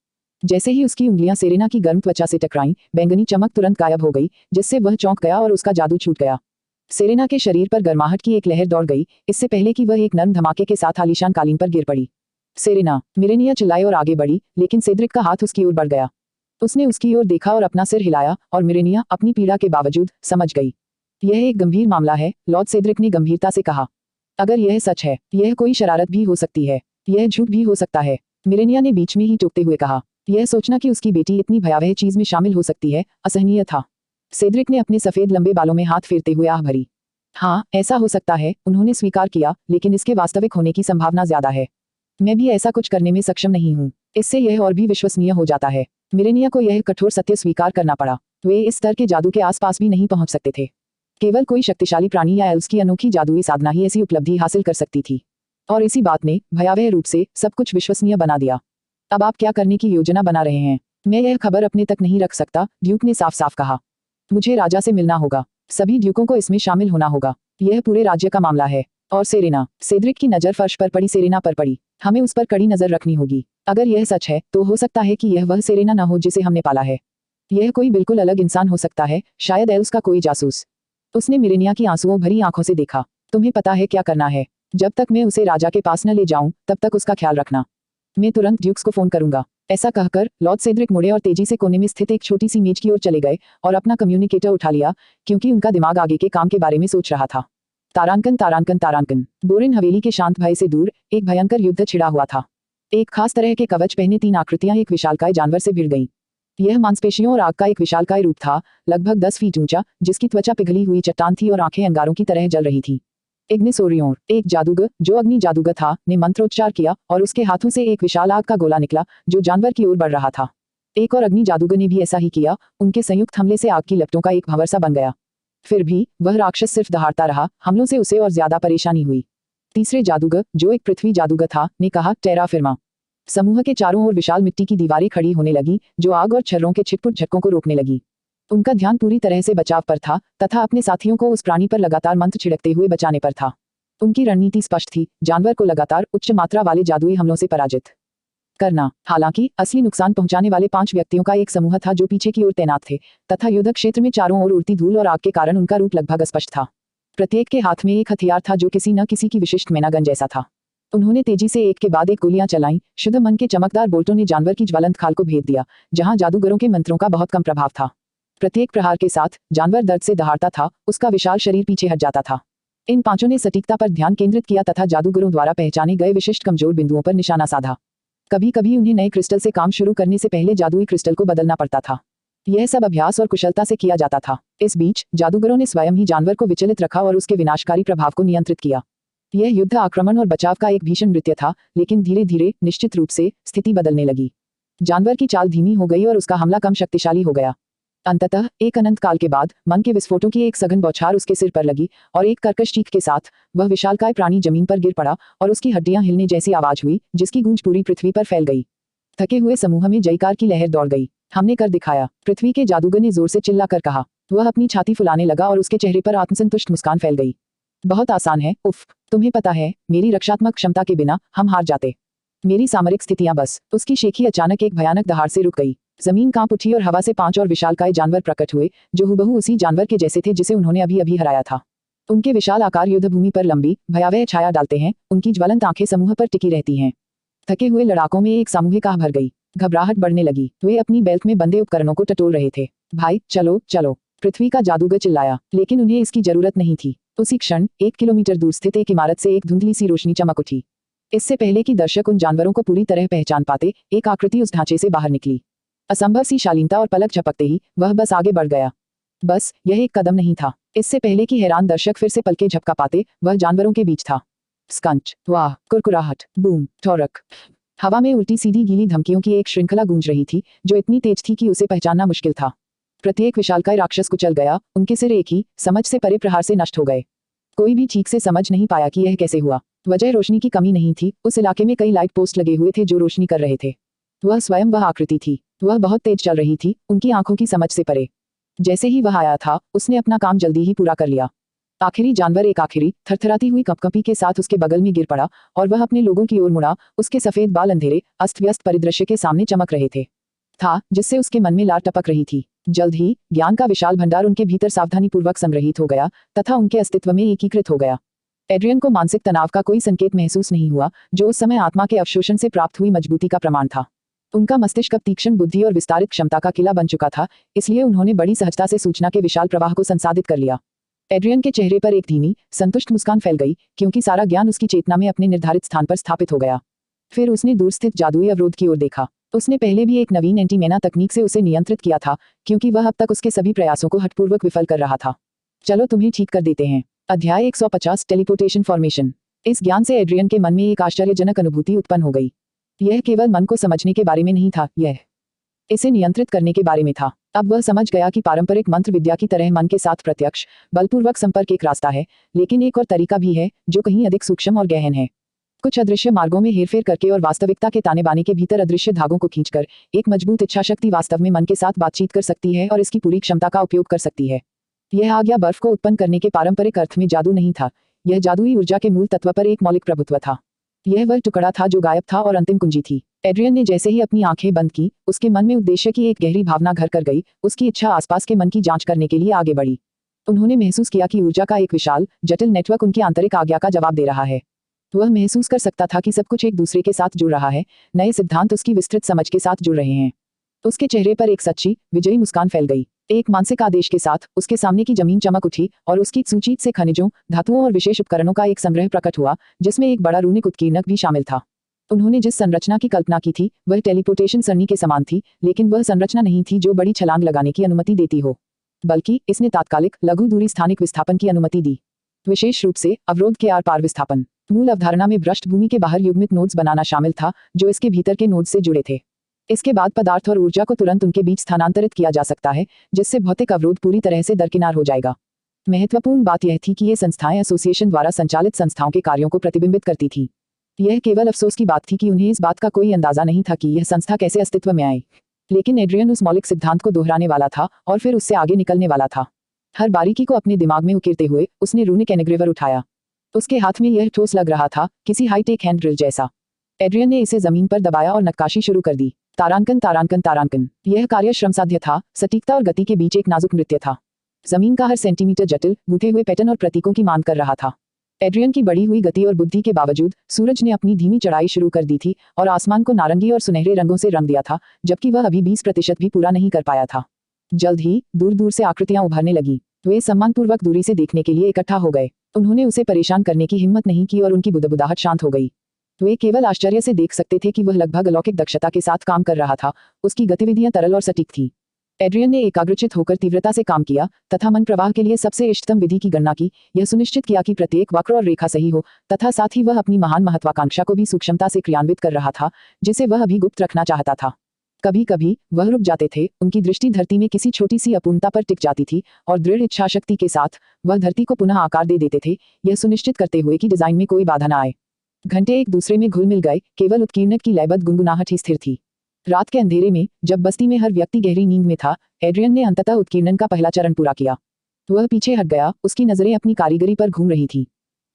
जैसे ही उसकी उंगलियां सेरेना की गर्म त्वचा से टकराईं, बैंगनी चमक तुरंत गायब हो गई, जिससे वह चौंक गया और उसका जादू छूट गया। सेरेना के शरीर पर गर्माहट की एक लहर दौड़ गई, इससे पहले कि वह एक नर्म धमाके के साथ आलीशान कालीन पर गिर पड़ी। सेरेना, मिरेनिया चिल्लाई और आगे बढ़ी, लेकिन सेड्रिक का हाथ उसकी ओर बढ़ गया। उसने उसकी ओर देखा और अपना सिर हिलाया, और मिरेनिया अपनी पीड़ा के बावजूद समझ गई। यह एक गंभीर मामला है, लॉर्ड सेड्रिक ने गंभीरता से कहा। अगर यह सच है, यह कोई शरारत भी हो सकती है, यह झूठ भी हो सकता है, मिरेनिया ने बीच में ही टोकते हुए कहा। यह सोचना कि उसकी बेटी इतनी भयावह चीज में शामिल हो सकती है, असहनीय था। सेड्रिक ने अपने सफेद लंबे बालों में हाथ फेरते हुए आह भरी। हाँ, ऐसा हो सकता है, उन्होंने स्वीकार किया, लेकिन इसके वास्तविक होने की संभावना ज्यादा है। मैं भी ऐसा कुछ करने में सक्षम नहीं हूँ। इससे यह और भी विश्वसनीय हो जाता है। मिरेनिया को यह कठोर सत्य स्वीकार करना पड़ा। वे इस स्तर के जादू के आसपास भी नहीं पहुंच सकते थे। केवल कोई शक्तिशाली प्राणी या एल्व्स की अनोखी जादुई साधना ही ऐसी उपलब्धि हासिल कर सकती थी। और इसी बात ने भयावह रूप से सब कुछ विश्वसनीय बना दिया। अब आप क्या करने की योजना बना रहे हैं? मैं यह खबर अपने तक नहीं रख सकता, ड्यूक ने साफ साफ कहा। मुझे राजा से मिलना होगा। सभी ड्यूकों को इसमें शामिल होना होगा। यह पूरे राज्य का मामला है। और सेरेना, सेड्रिक की नजर फर्श पर पड़ी सेरेना पर पड़ी। हमें उस पर कड़ी नजर रखनी होगी। अगर यह सच है तो हो सकता है कि यह वह सेरेना न हो जिसे हमने पाला है। यह कोई बिल्कुल अलग इंसान हो सकता है, शायद एल्व्स का कोई जासूस। उसने मिरेनिया की आंसुओं भरी आंखों से देखा। तुम्हें पता है क्या करना है। जब तक मैं उसे राजा के पास न ले जाऊं, तब तक उसका ख्याल रखना। मैं तुरंत ड्यूक्स को फोन करूंगा। ऐसा कहकर लॉर्ड सेड्रिक मुड़े और तेजी से कोने में स्थित एक छोटी सी मेज की ओर चले गए और अपना कम्युनिकेटर उठा लिया, क्योंकि उनका दिमाग आगे के काम के बारे में सोच रहा था। तारांकन तारांकन तारांकन। बोरिन हवेली के शांत भय से दूर एक भयंकर युद्ध छिड़ा हुआ था। एक खास तरह के कवच पहने 3 आकृतियां एक विशालकाय जानवर से भिड़ गईं। यह मांसपेशियों और आग का एक विशालकाय रूप था, लगभग 10 फीट ऊंचा, जिसकी त्वचा पिघली हुई चट्टान थी और आंखें अंगारों की तरह जल रही थी। इग्निसोरियोर, एक जादूगर जो अग्नि जादूगर था, ने मंत्रोच्चार किया और उसके हाथों से एक विशाल आग का गोला निकला जो जानवर की ओर बढ़ रहा था। एक और अग्नि जादूगर ने भी ऐसा ही किया। उनके संयुक्त हमले से आग की लपटों का एक भंवर सा बन गया। फिर भी वह राक्षस सिर्फ दहाड़ता रहा। हमलों से उसे और ज्यादा परेशानी हुई। तीसरे जादूगर, जो एक पृथ्वी जादूगर था, ने कहा, टेरा फिर्मा। समूह के चारों ओर विशाल मिट्टी की दीवारें खड़ी होने लगी, जो आग और छर्रों के छिटपुट झटकों को रोकने लगी। उनका ध्यान पूरी तरह से बचाव पर था तथा अपने साथियों को उस प्राणी पर लगातार मंत्र छिड़कते हुए बचाने पर था। उनकी रणनीति स्पष्ट थी, जानवर को लगातार उच्च मात्रा वाले जादुई हमलों से पराजित करना। हालांकि असली नुकसान पहुंचाने वाले 5 व्यक्तियों का एक समूह था जो पीछे की ओर तैनात थे, तथा युद्ध क्षेत्र में चारों ओर उड़ती धूल और आग के कारण उनका रूप लगभग अस्पष्ट था। प्रत्येक के हाथ में एक हथियार था जो किसी न किसी की विशिष्ट मेनागन जैसा था। उन्होंने तेजी से एक के बाद एक गोलियां चलाईं। शुद्ध मन के चमकदार बोल्टों ने जानवर की ज्वलंत खाल को भेद दिया, जहां जादूगरों के मंत्रों का बहुत कम प्रभाव था। प्रत्येक प्रहार के साथ जानवर दर्द से दहाड़ता था, उसका विशाल शरीर पीछे हट जाता था। इन 5 ने सटीकता पर ध्यान केंद्रित किया तथा जादूगरों द्वारा पहचाने गए विशिष्ट कमजोर बिंदुओं पर निशाना साधा। कभी कभी उन्हें नए क्रिस्टल से काम शुरू करने से पहले जादुई क्रिस्टल को बदलना पड़ता था। यह सब अभ्यास और कुशलता से किया जाता था। इस बीच जादूगरों ने स्वयं ही जानवर को विचलित रखा और उसके विनाशकारी प्रभाव को नियंत्रित किया। यह युद्ध आक्रमण और बचाव का एक भीषण नृत्य था, लेकिन धीरे धीरे निश्चित रूप से स्थिति बदलने लगी। जानवर की चाल धीमी हो गई और उसका हमला कम शक्तिशाली हो गया। अंततः एक अनंत काल के बाद मन के विस्फोटों की एक सघन बौछार उसके सिर पर लगी और एक कर्कश चीख के साथ वह विशालकाय प्राणी जमीन पर गिर पड़ा और उसकी हड्डियां हिलने जैसी आवाज हुई, जिसकी गूंज पूरी पृथ्वी पर फैल गई। थके हुए समूह में जयकार की लहर दौड़ गई। हमने कर दिखाया, पृथ्वी के जादूगर ने जोर से चिल्लाकर कहा। वह अपनी छाती फुलाने लगा और उसके चेहरे पर आत्मसंतुष्ट मुस्कान फैल गई। बहुत आसान है, उफ। तुम्हें पता है, मेरी रक्षात्मक क्षमता के बिना हम हार जाते। मेरी सामरिक स्थितियां बस। उसकी शेखी अचानक एक भयानक दहाड़ से रुक गई। जमीन कांप उठी और हवा से 5 और विशालकाय जानवर प्रकट हुए, जो हुबहू उसी जानवर के जैसे थे जिसे उन्होंने अभी अभी हराया था। उनके विशाल आकार युद्ध भूमि पर लंबी भयावह छाया डालते हैं। उनकी ज्वलंत आंखें समूह पर टिकी रहती हैं। थके हुए लड़ाकों में एक सामूहिक आह भर गई। घबराहट बढ़ने लगी। वे अपनी बेल्ट में बंधे उपकरणों को टटोल रहे थे। भाई चलो चलो, पृथ्वी का जादूगर चिल्लाया, लेकिन उन्हें इसकी जरूरत नहीं थी। उसी क्षण 1 किलोमीटर दूर स्थित एक इमारत से एक धुंधली सी रोशनी चमक उठी। इससे पहले कि दर्शक उन जानवरों को पूरी तरह पहचान पाते, एक आकृति उस ढांचे से बाहर निकली। असंभव सी शालीनता और पलक झपकते ही वह बस आगे बढ़ गया। बस यह एक कदम नहीं था। इससे पहले कि हैरान दर्शक फिर से पलकें झपका पाते, वह जानवरों के बीच था। स्कंच, वाह, कुरकुराहट, बूम, ठोरक। हवा में उल्टी सीधी गीली धमकियों की एक श्रृंखला गूंज रही थी जो इतनी तेज थी कि उसे पहचानना मुश्किल था। प्रत्येक विशालकाय राक्षस कुचल गया, उनके सिर एक ही समझ से परे प्रहार से नष्ट हो गए। कोई भी ठीक से समझ नहीं पाया कि यह कैसे हुआ। वजह रोशनी की कमी नहीं थी, उस इलाके में कई लाइट पोस्ट लगे हुए थे जो रोशनी कर रहे थे। वह स्वयं वह आकृति थी, वह बहुत तेज चल रही थी, उनकी आंखों की समझ से परे। जैसे ही वह आया था उसने अपना काम जल्दी ही पूरा कर लिया। आखिरी जानवर एक आखिरी थरथराती हुई कंपकंपी के साथ उसके बगल में गिर पड़ा और वह अपने लोगों की ओर मुड़ा। उसके सफेद बाल अंधेरे अस्त व्यस्त परिदृश्य के सामने चमक रहे थे था जिससे उसके मन में लार टपक रही थी। जल्द ही ज्ञान का विशाल भंडार उनके भीतर सावधानीपूर्वक संग्रहित हो गया तथा उनके अस्तित्व में एकीकृत हो गया। एड्रियन को मानसिक तनाव का कोई संकेत महसूस नहीं हुआ, जो उस समय आत्मा के अवशोषण से प्राप्त हुई मजबूती का प्रमाण था। उनका मस्तिष्क अब तीक्ष्ण बुद्धि और विस्तारित क्षमता का किला बन चुका था, इसलिए उन्होंने बड़ी सहजता से सूचना के विशाल प्रवाह को संसाधित कर लिया। एड्रियन के चेहरे पर एक धीमी संतुष्ट मुस्कान फैल गई, क्योंकि सारा ज्ञान उसकी चेतना में अपने निर्धारित स्थान पर स्थापित हो गया। फिर उसने दूर स्थित जादुई अवरोध की ओर देखा। उसने पहले भी एक नवीन एंटीमेना तकनीक से उसे नियंत्रित किया था, क्योंकि वह अब तक उसके सभी प्रयासों को हठपूर्वक विफल कर रहा था। चलो तुम्हें ठीक कर देते हैं। अध्याय 150 टेलीपोर्टेशन फॉर्मेशन। इस ज्ञान से एड्रियन के मन में एक आश्चर्यजनक अनुभूति उत्पन्न हो गई। यह केवल मन को समझने के बारे में नहीं था, यह इसे नियंत्रित करने के बारे में था। अब वह समझ गया कि पारंपरिक मंत्र विद्या की तरह मन के साथ प्रत्यक्ष बलपूर्वक संपर्क एक रास्ता है, लेकिन एक और तरीका भी है जो कहीं अधिक सूक्ष्म और गहन है। कुछ अदृश्य मार्गों में हेरफेर करके और वास्तविकता के ताने बाने के भीतर अदृश्य धागों को खींचकर एक मजबूत इच्छाशक्ति वास्तव में मन के साथ बातचीत कर सकती है और इसकी पूरी क्षमता का उपयोग कर सकती है। यह आग या बर्फ को उत्पन्न करने के पारंपरिक अर्थ में जादू नहीं था, यह जादुई ऊर्जा के मूल तत्व पर एक मौलिक प्रभुत्व था। यह वह टुकड़ा था जो गायब था और अंतिम कुंजी थी। एड्रियन ने जैसे ही अपनी आंखें बंद की, उसके मन में उद्देश्य की एक गहरी भावना घर कर गई। उसकी इच्छा आसपास के मन की जांच करने के लिए आगे बढ़ी। उन्होंने महसूस किया कि ऊर्जा का एक विशाल जटिल नेटवर्क उनकी आंतरिक आज्ञा का जवाब दे रहा है। वह महसूस कर सकता था कि सब कुछ एक दूसरे के साथ जुड़ रहा है, नए सिद्धांत उसकी विस्तृत समझ के साथ जुड़ रहे हैं। उसके चेहरे पर एक सच्ची विजयी मुस्कान फैल गई। एक मानसिक आदेश के साथ उसके सामने की जमीन चमक उठी और उसकी सूची से खनिजों, धातुओं और विशेष उपकरणों का एक संग्रह प्रकट हुआ, जिसमें एक बड़ा रूनिक उत्कीर्णक भी शामिल था। उन्होंने जिस संरचना की कल्पना की थी वह टेलीपोर्टेशन सरणी के समान थी, लेकिन वह संरचना नहीं थी जो बड़ी छलांग लगाने की अनुमति देती हो, बल्कि इसने तात्कालिक लघु दूरी स्थानिक विस्थापन की अनुमति दी। विशेष रूप से अवरोध के आर पार विस्थापन। मूल अवधारणा में पृष्ठभूमि के बाहर युग्मित नोड्स बनाना शामिल था जो इसके भीतर के नोड्स से जुड़े थे। इसके बाद पदार्थ और ऊर्जा को तुरंत उनके बीच स्थानांतरित किया जा सकता है, जिससे भौतिक अवरोध पूरी तरह से दरकिनार हो जाएगा। महत्वपूर्ण बात यह थी कि ये संस्थाएं एसोसिएशन द्वारा संचालित संस्थाओं के कार्यों को प्रतिबिंबित करती थी। यह केवल अफसोस की बात थी कि उन्हें इस बात का कोई अंदाजा नहीं था कि यह संस्था कैसे अस्तित्व में आए। लेकिन एड्रियन उस मौलिक सिद्धांत को दोहराने वाला था और फिर उससे आगे निकलने वाला था। हर बारीकी को अपने दिमाग में उकेरते हुए उसने रूनिक एनेग्रेवर उठाया। उसके हाथ में यह ठोस लग रहा था, किसी हाईटेक हैंड ड्रिल जैसा। एड्रियन ने इसे जमीन पर दबाया और नक्काशी शुरू कर दी। तारांकन तारांकन तारांकन। यह कार्य श्रमसाध्य था, सटीकता और गति के बीच एक नाजुक नृत्य था। जमीन का हर सेंटीमीटर जटिल गूंथे हुए पैटर्न और प्रतीकों की मांग कर रहा था। एड्रियन की बढ़ी हुई गति और बुद्धि के बावजूद सूरज ने अपनी धीमी चढ़ाई शुरू कर दी थी और आसमान को नारंगी और सुनहरे रंगों से रंग दिया था, जबकि वह अभी 20% भी पूरा नहीं कर पाया था। जल्द ही दूर दूर से आकृतियां उभरने लगी। वे सम्मानपूर्वक दूरी से देखने के लिए इकट्ठा हो गए। उन्होंने उसे परेशान करने की हिम्मत नहीं की और उनकी बुदबुदाहट शांत हो गई। वे केवल आश्चर्य से देख सकते थे कि वह लगभग अलौकिक दक्षता के साथ काम कर रहा था। उसकी गतिविधियां तरल और सटीक थी। एड्रियन ने एकाग्रचित होकर तीव्रता से काम किया तथा मन प्रवाह के लिए सबसे इष्टतम विधि की गणना की। यह सुनिश्चित किया कि प्रत्येक वक्र और रेखा सही हो, तथा साथ ही वह अपनी महान महत्वाकांक्षा को भी सूक्ष्मता से क्रियान्वित कर रहा था, जिसे वह अभी गुप्त रखना चाहता था। कभी कभी वह रुक जाते थे, उनकी दृष्टि धरती में किसी छोटी सी अपूर्णता पर टिक जाती थी और दृढ़ इच्छाशक्ति के साथ वह धरती को पुनः आकार दे देते थे, यह सुनिश्चित करते हुए कि डिजाइन में कोई बाधा न आए। घंटे एक दूसरे में घुल मिल गए, केवल उत्कीर्णक की लयबद्ध गुनगुनाहट ही स्थिर थी। रात के अंधेरे में, जब बस्ती में हर व्यक्ति गहरी नींद में था, एड्रियन ने अंततः उत्कीर्णन का पहला चरण पूरा किया। वह पीछे हट गया, उसकी नजरें अपनी कारीगरी पर घूम रही थी।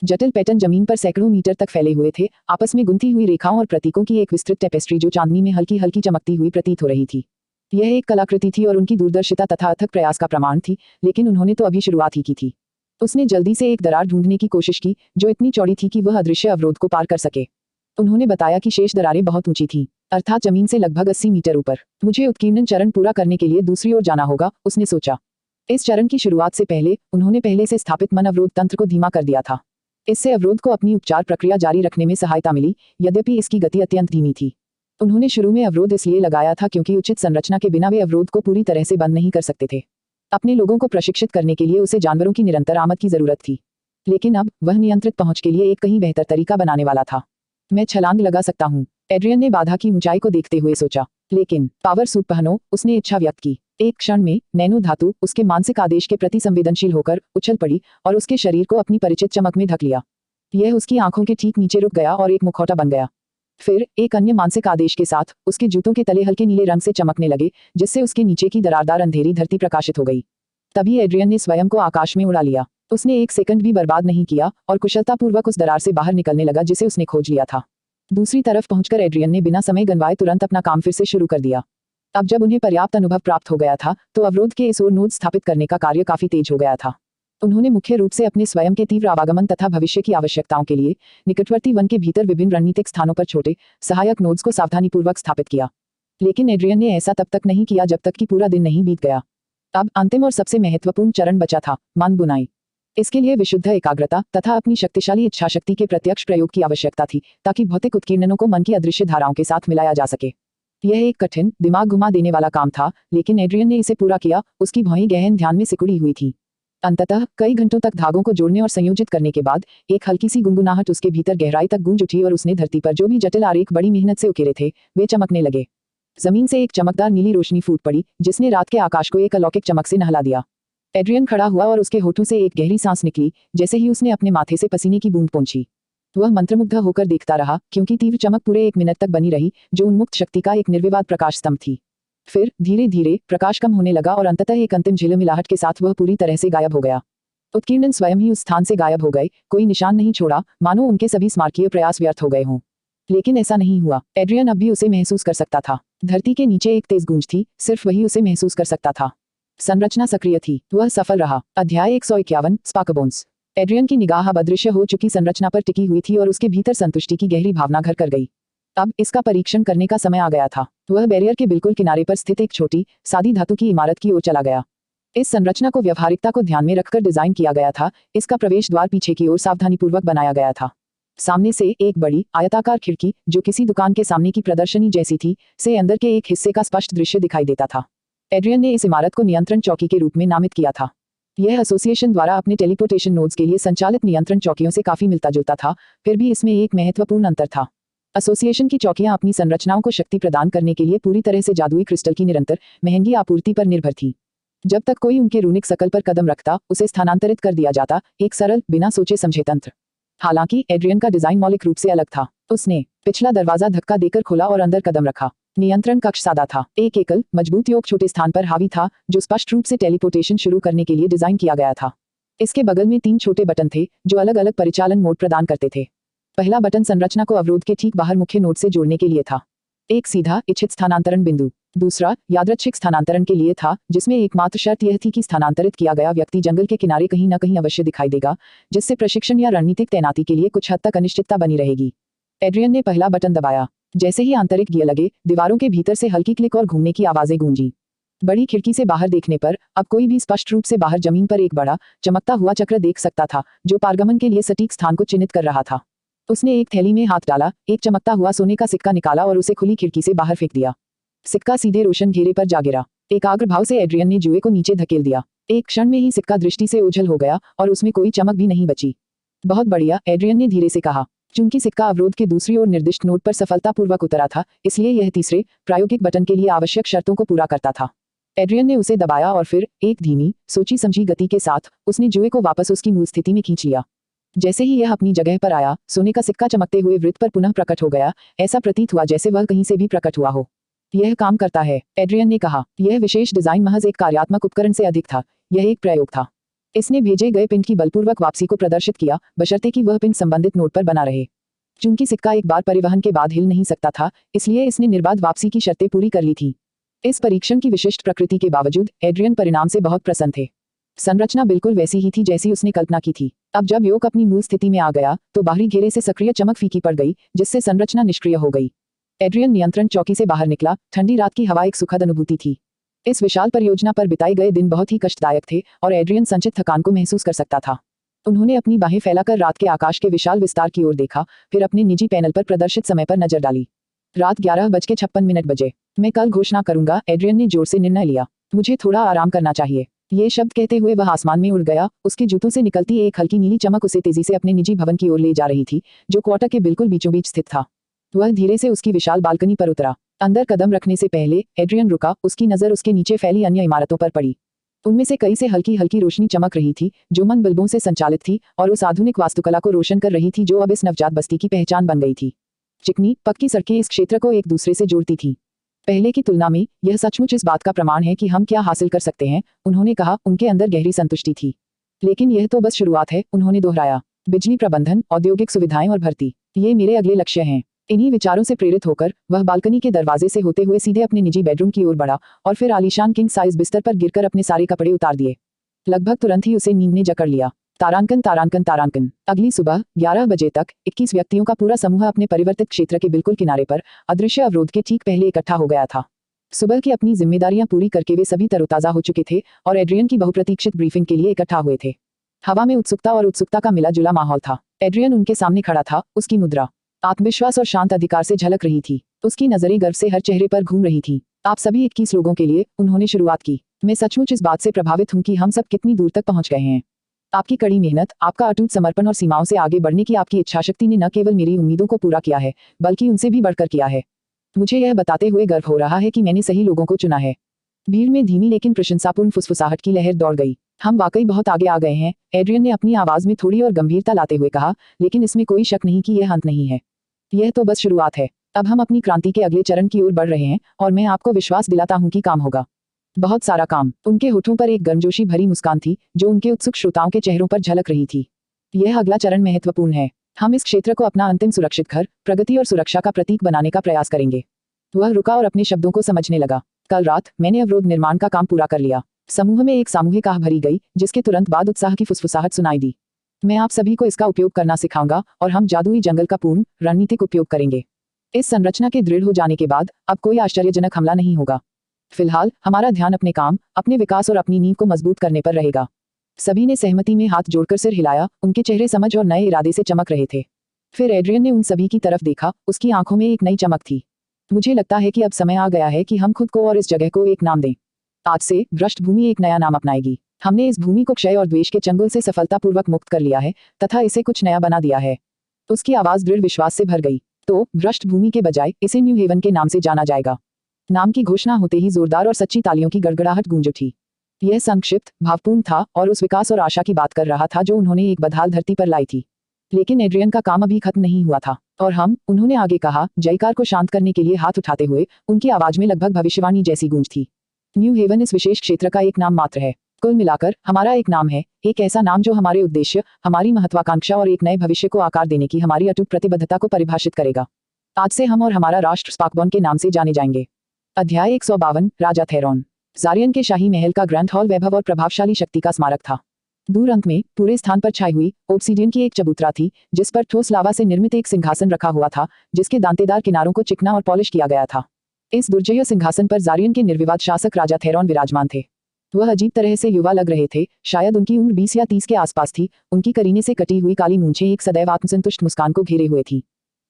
जटिल पैटर्न जमीन पर सैकड़ों मीटर तक फैले हुए थे, आपस में गुंथी हुई रेखाओं और प्रतीकों की एक विस्तृत टेपेस्ट्री जो चांदनी में हल्की हल्की चमकती हुई प्रतीत हो रही थी। यह एक कलाकृति थी और उनकी दूरदर्शिता तथा अथक प्रयास का प्रमाण थी, लेकिन उन्होंने तो अभी शुरुआत ही की थी। उसने जल्दी से एक दरार ढूंढने की कोशिश की जो इतनी चौड़ी थी कि वह अदृश्य अवरोध को पार कर सके। उन्होंने बताया कि शेष दरारें बहुत ऊंची थीं, अर्थात जमीन से लगभग 80 मीटर ऊपर। मुझे उत्कीर्णन चरण पूरा करने के लिए दूसरी ओर जाना होगा, उसने सोचा। इस चरण की शुरुआत से पहले उन्होंने पहले से स्थापित मन अवरोध तंत्र को धीमा कर दिया था। इससे अवरोध को अपनी उपचार प्रक्रिया जारी रखने में सहायता मिली, यद्यपि इसकी गति अत्यंत धीमी थी। उन्होंने शुरू में अवरोध इसलिए लगाया था क्योंकि उचित संरचना के बिना वे अवरोध को पूरी तरह से बंद नहीं कर सकते थे। अपने लोगों को प्रशिक्षित करने के लिए उसे जानवरों की निरंतर आमद की जरूरत थी, लेकिन अब वह नियंत्रित पहुंच के लिए एक कहीं बेहतर तरीका बनाने वाला था। मैं छलांग लगा सकता हूँ, एड्रियन ने बाधा की ऊंचाई को देखते हुए सोचा। लेकिन पावर सूट पहनो, उसने इच्छा व्यक्त की। एक क्षण में नैनो धातु उसके मानसिक आदेश के प्रति संवेदनशील होकर उछल पड़ी और उसके शरीर को अपनी परिचित चमक में ढक लिया। यह उसकी आंखों के ठीक नीचे रुक गया और एक मुखौटा बन गया। फिर एक अन्य मानसिक आदेश के साथ उसके जूतों के तले हल्के नीले रंग से चमकने लगे, जिससे उसके नीचे की दरारदार अंधेरी धरती प्रकाशित हो गई। तभी एड्रियन ने स्वयं को आकाश में उड़ा लिया। उसने एक सेकंड भी बर्बाद नहीं किया और कुशलतापूर्वक उस दरार से बाहर निकलने लगा जिसे उसने खोज लिया था। दूसरी तरफ पहुंचकर एड्रियन ने बिना समय गंवाए तुरंत अपना काम फिर से शुरू कर दिया। अब जब उन्हें पर्याप्त अनुभव प्राप्त हो गया था, तो अवरोध के इस ओर नोड स्थापित करने का कार्य काफी तेज हो गया था। उन्होंने मुख्य रूप से अपने स्वयं के तीव्र आवागमन तथा भविष्य की आवश्यकताओं के लिए निकटवर्ती वन के भीतर विभिन्न रणनीतिक स्थानों पर छोटे सहायक नोड्स को सावधानीपूर्वक स्थापित किया। लेकिन एड्रियन ने ऐसा तब तक नहीं किया जब तक कि पूरा दिन नहीं बीत गया। अब अंतिम और सबसे महत्वपूर्ण चरण बचा था, मन बुनाई। इसके लिए विशुद्ध एकाग्रता तथा अपनी शक्तिशाली इच्छाशक्ति के प्रत्यक्ष प्रयोग की आवश्यकता थी, ताकि भौतिक उत्कीर्णनों को मन की अदृश्य धाराओं के साथ मिलाया जा सके। यह एक कठिन, दिमाग घुमा देने वाला काम था, लेकिन एड्रियन ने इसे पूरा किया। उसकी भौहें गहन ध्यान में सिकुड़ी हुई थी। अंततः कई घंटों तक धागों को जोड़ने और संयोजित करने के बाद एक हल्की सी गुनगुनाहट उसके भीतर गहराई तक गूंज उठी और उसने धरती पर जो भी जटिल आरेख बड़ी मेहनत से उकेरे थे, वे चमकने लगे। जमीन से एक चमकदार नीली रोशनी फूट पड़ी, जिसने रात के आकाश को एक अलौकिक चमक से नहला दिया। एड्रियन खड़ा हुआ और उसके होठों से एक गहरी सांस निकली, जैसे ही उसने अपने माथे से पसीने की बूंद पोंछी। वह मंत्रमुग्ध होकर देखता रहा, क्योंकि तीव्र चमक पूरे 1 मिनट तक बनी रही, जो उन्मुक्त शक्ति का एक निर्विवाद प्रकाश स्तंभ थी। फिर धीरे धीरे प्रकाश कम होने लगा और अंततः एक अंतिम झिलमिलाहट के साथ वह पूरी तरह से गायब हो गया। उत्कीर्णन स्वयं ही उस स्थान से गायब हो गए, कोई निशान नहीं छोड़ा, मानो उनके सभी स्मारकीय प्रयास व्यर्थ हो गए हों। लेकिन ऐसा नहीं हुआ। एड्रियन अब भी उसे महसूस कर सकता था। धरती के नीचे एक तेज गूंज थी, सिर्फ वही उसे महसूस कर सकता था। संरचना सक्रिय थी, वह सफल रहा। अध्याय 151, स्पार्कबोन्स। एड्रियन की निगाह अब अदृश्य हो चुकी संरचना पर टिकी हुई थी और उसके भीतर संतुष्टि की गहरी भावना घर कर गई। अब इसका परीक्षण करने का समय आ गया था। वह बैरियर के बिल्कुल किनारे पर स्थित एक छोटी, सादी धातु की इमारत की ओर चला गया। इस संरचना को व्यवहारिकता को ध्यान में रखकर डिजाइन किया गया था। इसका प्रवेश द्वार पीछे की ओर सावधानीपूर्वक बनाया गया था। सामने से एक बड़ी आयताकार खिड़की, जो किसी दुकान के सामने की प्रदर्शनी जैसी थी, से अंदर के एक हिस्से का स्पष्ट दृश्य दिखाई देता था। एड्रियन ने इस इमारत को नियंत्रण चौकी के रूप में नामित किया था। यह एसोसिएशन द्वारा अपने टेलीपोर्टेशन नोड्स के लिए संचालित नियंत्रण चौकियों से काफी मिलता जुलता था, फिर भी इसमें एक महत्वपूर्ण अंतर था। एसोसिएशन की चौकियां अपनी संरचनाओं को शक्ति प्रदान करने के लिए पूरी तरह से जादुई क्रिस्टल की निरंतर महंगी आपूर्ति पर निर्भर थी। जब तक कोई उनके रूनिक सकल पर कदम रखता, उसे स्थानांतरित कर दिया जाता, एक सरल, बिना सोचे समझे तंत्र। हालांकि एड्रियन का डिजाइन मौलिक रूप से अलग था। उसने पिछला दरवाजा धक्का देकर खोला और अंदर कदम रखा। नियंत्रण कक्ष सादा था। एक एकल, मजबूत योग छोटे स्थान पर हावी था, जो स्पष्ट रूप से टेलीपोर्टेशन शुरू करने के लिए डिजाइन किया गया था। इसके बगल में 3 छोटे बटन थे, जो अलग अलग परिचालन मोड प्रदान करते थे। पहला बटन संरचना को अवरोध के ठीक बाहर मुख्य नोड से जोड़ने के लिए था। एक सीधा, इच्छित स्थानांतरण बिंदु। दूसरा, यादृच्छिक स्थानांतरण के लिए था, जिसमें एकमात्र शर्त यह थी कि स्थानांतरित किया गया व्यक्ति जंगल के किनारे कहीं न कहीं अवश्य दिखाई देगा, जिससे प्रशिक्षण या रणनीतिक तैनाती के लिए कुछ हद तक अनिश्चितता बनी रहेगी। एड्रियन ने पहला बटन दबाया। जैसे ही आंतरिक गियर लगे, दीवारों के भीतर से हल्की क्लिक और घूमने की आवाजें गूंजी। बड़ी खिड़की से बाहर देखने पर अब कोई भी स्पष्ट रूप से बाहर जमीन पर एक बड़ा, चमकता हुआ चक्र देख सकता था, जो पारगमन के लिए सटीक स्थान को चिन्हित कर रहा था। उसने एक थैली में हाथ डाला, एक चमकता हुआ सोने का सिक्का निकाला और उसे खुली खिड़की से बाहर फेंक दिया। सिक्का सीधे रोशन घेरे पर जा गिरा। एकाग्र भाव से एड्रियन ने जुए को नीचे धकेल दिया। एक क्षण में ही सिक्का दृष्टि से ओझल हो गया और उसमें कोई चमक भी नहीं बची। बहुत बढ़िया, एड्रियन ने धीरे से कहा। चूंकि सिक्का अवरोध के दूसरी ओर निर्दिष्ट नोड पर सफलतापूर्वक उतरा था, इसलिए यह तीसरे, प्रायोगिक बटन के लिए आवश्यक शर्तों को पूरा करता था। एड्रियन ने उसे दबाया और फिर, एक धीमी, सोची समझी गति के साथ, उसने जुए को वापस उसकी मूल स्थिति में खींच लिया। जैसे ही यह अपनी जगह पर आया, सोने का सिक्का चमकते हुए वृत्त पर पुनः प्रकट हो गया। ऐसा प्रतीत हुआ जैसे वह कहीं से भी प्रकट हुआ हो। यह काम करता है, एड्रियन ने कहा। यह विशेष डिजाइन महज एक कार्यात्मक उपकरण से अधिक था, यह एक प्रयोग था। इसने भेजे गए पिन की बलपूर्वक वापसी को प्रदर्शित किया, बशर्ते कि वह पिन संबंधित नोड पर बना रहे। चूंकि सिक्का एक बार परिवहन के बाद हिल नहीं सकता था, इसलिए इसने निर्बाध वापसी की शर्तें पूरी कर ली थी। इस परीक्षण की विशिष्ट प्रकृति के बावजूद एड्रियन परिणाम से बहुत प्रसन्न थे। संरचना बिल्कुल वैसी ही थी जैसी उसने कल्पना की थी। अब जब योग अपनी मूल स्थिति में आ गया, तो बाहरी घेरे से सक्रिय चमक फीकी पड़ गई, जिससे संरचना निष्क्रिय हो गई। एड्रियन नियंत्रण चौकी से बाहर निकला। ठंडी रात की हवा एक सुखद अनुभूति थी। इस विशाल परियोजना पर बिताए गए दिन बहुत ही कष्टदायक थे और एड्रियन संचित थकान को महसूस कर सकता था। उन्होंने अपनी बाहें फैलाकर रात के आकाश के विशाल विस्तार की ओर देखा, फिर अपने निजी पैनल पर प्रदर्शित समय पर नजर डाली। रात 11:56 बजे। मैं कल घोषणा करूंगा, एड्रियन ने जोर से निर्णय लिया। मुझे थोड़ा आराम करना चाहिए। ये शब्द कहते हुए वह आसमान में उड़ गया। उसके जूतों से निकलती एक हल्की नीली चमक उसे तेजी से अपने निजी भवन की ओर ले जा रही थी, जो क्वार्टर के बिल्कुल बीचों बीच स्थित था। वह धीरे से उसकी विशाल बालकनी पर उतरा। अंदर कदम रखने से पहले एड्रियन रुका। उसकी नज़र उसके नीचे फैली अन्य इमारतों पर पड़ी। उनमें से कई से हल्की हल्की रोशनी चमक रही थी, जो मन बल्बों से संचालित थी और उस आधुनिक वास्तुकला को रोशन कर रही थी जो अब इस नवजात बस्ती की पहचान बन गई थी। चिकनी पक्की सड़कें इस क्षेत्र को एक दूसरे से जोड़ती थीं। पहले की तुलना में यह सचमुच इस बात का प्रमाण है कि हम क्या हासिल कर सकते हैं, उन्होंने कहा। उनके अंदर गहरी संतुष्टि थी। लेकिन यह तो बस शुरुआत है, उन्होंने दोहराया। बिजली प्रबंधन, औद्योगिक सुविधाएं और भर्ती, ये मेरे अगले लक्ष्य हैं। इन्हीं विचारों से प्रेरित होकर वह बालकनी के दरवाजे से होते हुए सीधे अपने निजी बेडरूम की ओर बढ़ा और फिर आलीशान किंग साइज बिस्तर पर गिरकर अपने सारे कपड़े उतार दिए। लगभग तुरंत ही उसे नींद ने जकड़ लिया। तारांकन तारांकन तारांकन। अगली सुबह 11 बजे तक 21 व्यक्तियों का पूरा समूह अपने परिवर्तित क्षेत्र के बिल्कुल किनारे पर अदृश्य अवरोध के ठीक पहले इकट्ठा हो गया था। सुबह की अपनी जिम्मेदारियां पूरी करके वे सभी तरोताजा हो चुके थे और एड्रियन की बहुप्रतीक्षित ब्रीफिंग के लिए इकट्ठा हुए थे। हवा में उत्सुकता का मिला जुला माहौल था। एड्रियन उनके सामने खड़ा था। उसकी मुद्रा आत्मविश्वास और शांत अधिकार से झलक रही थी। उसकी नजरें गर्व से हर चेहरे पर घूम रही थी। आप सभी 21 लोगों के लिए, उन्होंने शुरुआत की। मैं सचमुच इस बात से प्रभावित हूं कि हम सब कितनी दूर तक पहुंच गए हैं। आपकी कड़ी मेहनत, आपका अटूट समर्पण और सीमाओं से आगे बढ़ने की आपकी इच्छाशक्ति ने न केवल मेरी उम्मीदों को पूरा किया है, बल्कि उनसे भी बढ़कर किया है। मुझे यह बताते हुए गर्व हो रहा है कि मैंने सही लोगों को चुना है। भीड़ में धीमी लेकिन प्रशंसापूर्ण फुसफुसाहट की लहर दौड़ गई। हम वाकई बहुत आगे आ गए हैं, एड्रियन ने अपनी आवाज में थोड़ी और गंभीरता लाते हुए कहा, लेकिन इसमें कोई शक नहीं कि यह अंत नहीं है। यह तो बस शुरुआत है। अब हम अपनी क्रांति के अगले चरण की ओर बढ़ रहे हैं और मैं आपको विश्वास दिलाता हूं कि काम होगा। बहुत सारा काम। उनके होठों पर एक गर्मजोशी भरी मुस्कान थी, जो उनके उत्सुक श्रोताओं के चेहरों पर झलक रही थी। यह अगला चरण महत्वपूर्ण है। हम इस क्षेत्र को अपना अंतिम सुरक्षित घर, प्रगति और सुरक्षा का प्रतीक बनाने का प्रयास करेंगे। वह रुका और अपने शब्दों को समझने लगा। कल रात मैंने अवरोध निर्माण का काम पूरा कर लिया। समूह में एक सामूहिक आह भरी गई, जिसके तुरंत बाद उत्साह की फुसफुसाहट सुनाई दी। मैं आप सभी को इसका उपयोग करना सिखाऊंगा और हम जादुई जंगल का पूर्ण रणनीतिक उपयोग करेंगे। इस संरचना के दृढ़ हो जाने के बाद अब कोई आश्चर्यजनक हमला नहीं होगा। फिलहाल हमारा ध्यान अपने काम, अपने विकास और अपनी नींव को मजबूत करने पर रहेगा। सभी ने सहमति में हाथ जोड़कर सिर हिलाया। उनके चेहरे समझ और नए इरादे से चमक रहे थे। फिर एड्रियन ने उन सभी की तरफ देखा। उसकी आंखों में एक नई चमक थी। मुझे लगता है कि अब समय आ गया है कि हम खुद को और इस जगह को एक नाम दें। आज से भ्रष्ट भूमि एक नया नाम अपनाएगी। हमने इस भूमि को क्षय और द्वेष के चंगुल से सफलतापूर्वक मुक्त कर लिया है तथा इसे कुछ नया बना दिया है। उसकी आवाज दृढ़ विश्वास से भर गई। तो भ्रष्ट भूमि के बजाय इसे न्यू हेवन के नाम से जाना जाएगा। नाम की घोषणा होते ही जोरदार और सच्ची तालियों की गड़गड़ाहट गूंज उठी। यह संक्षिप्त, भावपूर्ण था और उस विकास और आशा की बात कर रहा था जो उन्होंने एक बदहाल धरती पर लाई थी। लेकिन एड्रियन का काम अभी खत्म नहीं हुआ था और हम, उन्होंने आगे कहा, जयकार को शांत करने के लिए हाथ उठाते हुए। उनकी आवाज में लगभग भविष्यवाणी जैसी गूंज थी। न्यू हेवन इस विशेष क्षेत्र का एक नाम मात्र है। कुल मिलाकर हमारा एक नाम है, एक ऐसा नाम जो हमारे उद्देश्य, हमारी महत्वाकांक्षा और एक नए भविष्य को आकार देने की हमारी अटूट प्रतिबद्धता को परिभाषित करेगा। आज से हम और हमारा राष्ट्र स्पार्कबॉर्न के नाम से जाने जाएंगे। अध्याय 152, राजा थेरॉन। ज़ारियन के शाही महल का ग्रैंड हॉल वैभव और प्रभावशाली शक्ति का स्मारक था। दूर अंत में पूरे स्थान पर छाई हुई ओब्सीडियन की एक चबूतरा थी, जिस पर ठोस लावा से निर्मित एक सिंहासन रखा हुआ था, जिसके दांतेदार किनारों को चिकना और पॉलिश किया गया था। इस दुर्जय सिंहासन पर ज़ारियन के निर्विवाद शासक राजा थेरॉन विराजमान थे। वह अजीब तरह से युवा लग रहे थे। शायद उनकी उम्र 20 या 30 के आसपास थी। उनकी करीने से कटी हुई काली मूंछें एक सदैव आत्मसंतुष्ट मुस्कान को घेरे हुए थी।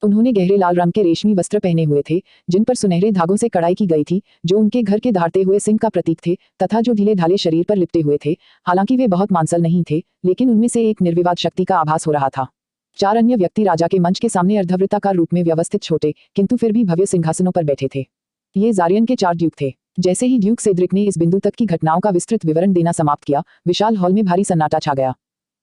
उन्होंने गहरे लाल रंग के रेशमी वस्त्र पहने हुए थे, जिन पर सुनहरे धागों से कढ़ाई की गई थी, जो उनके घर के दहाड़ते हुए सिंह का प्रतीक थे, तथा जो ढीले ढाले शरीर पर लिपटे हुए थे। हालांकि वे बहुत मांसल नहीं थे, लेकिन उनमें से एक निर्विवाद शक्ति का आभास हो रहा था। 4 अन्य व्यक्ति राजा के मंच के सामने अर्धवृत्ताकार रूप में व्यवस्थित छोटे, किंतु फिर भी भव्य सिंहासनों पर बैठे थे। ये ज़ारियन के 4 ड्यूक थे। जैसे ही ड्यूक सेड्रिक ने इस बिंदु तक की घटनाओं का विस्तृत विवरण देना समाप्त किया, विशाल हॉल में भारी सन्नाटा छा गया।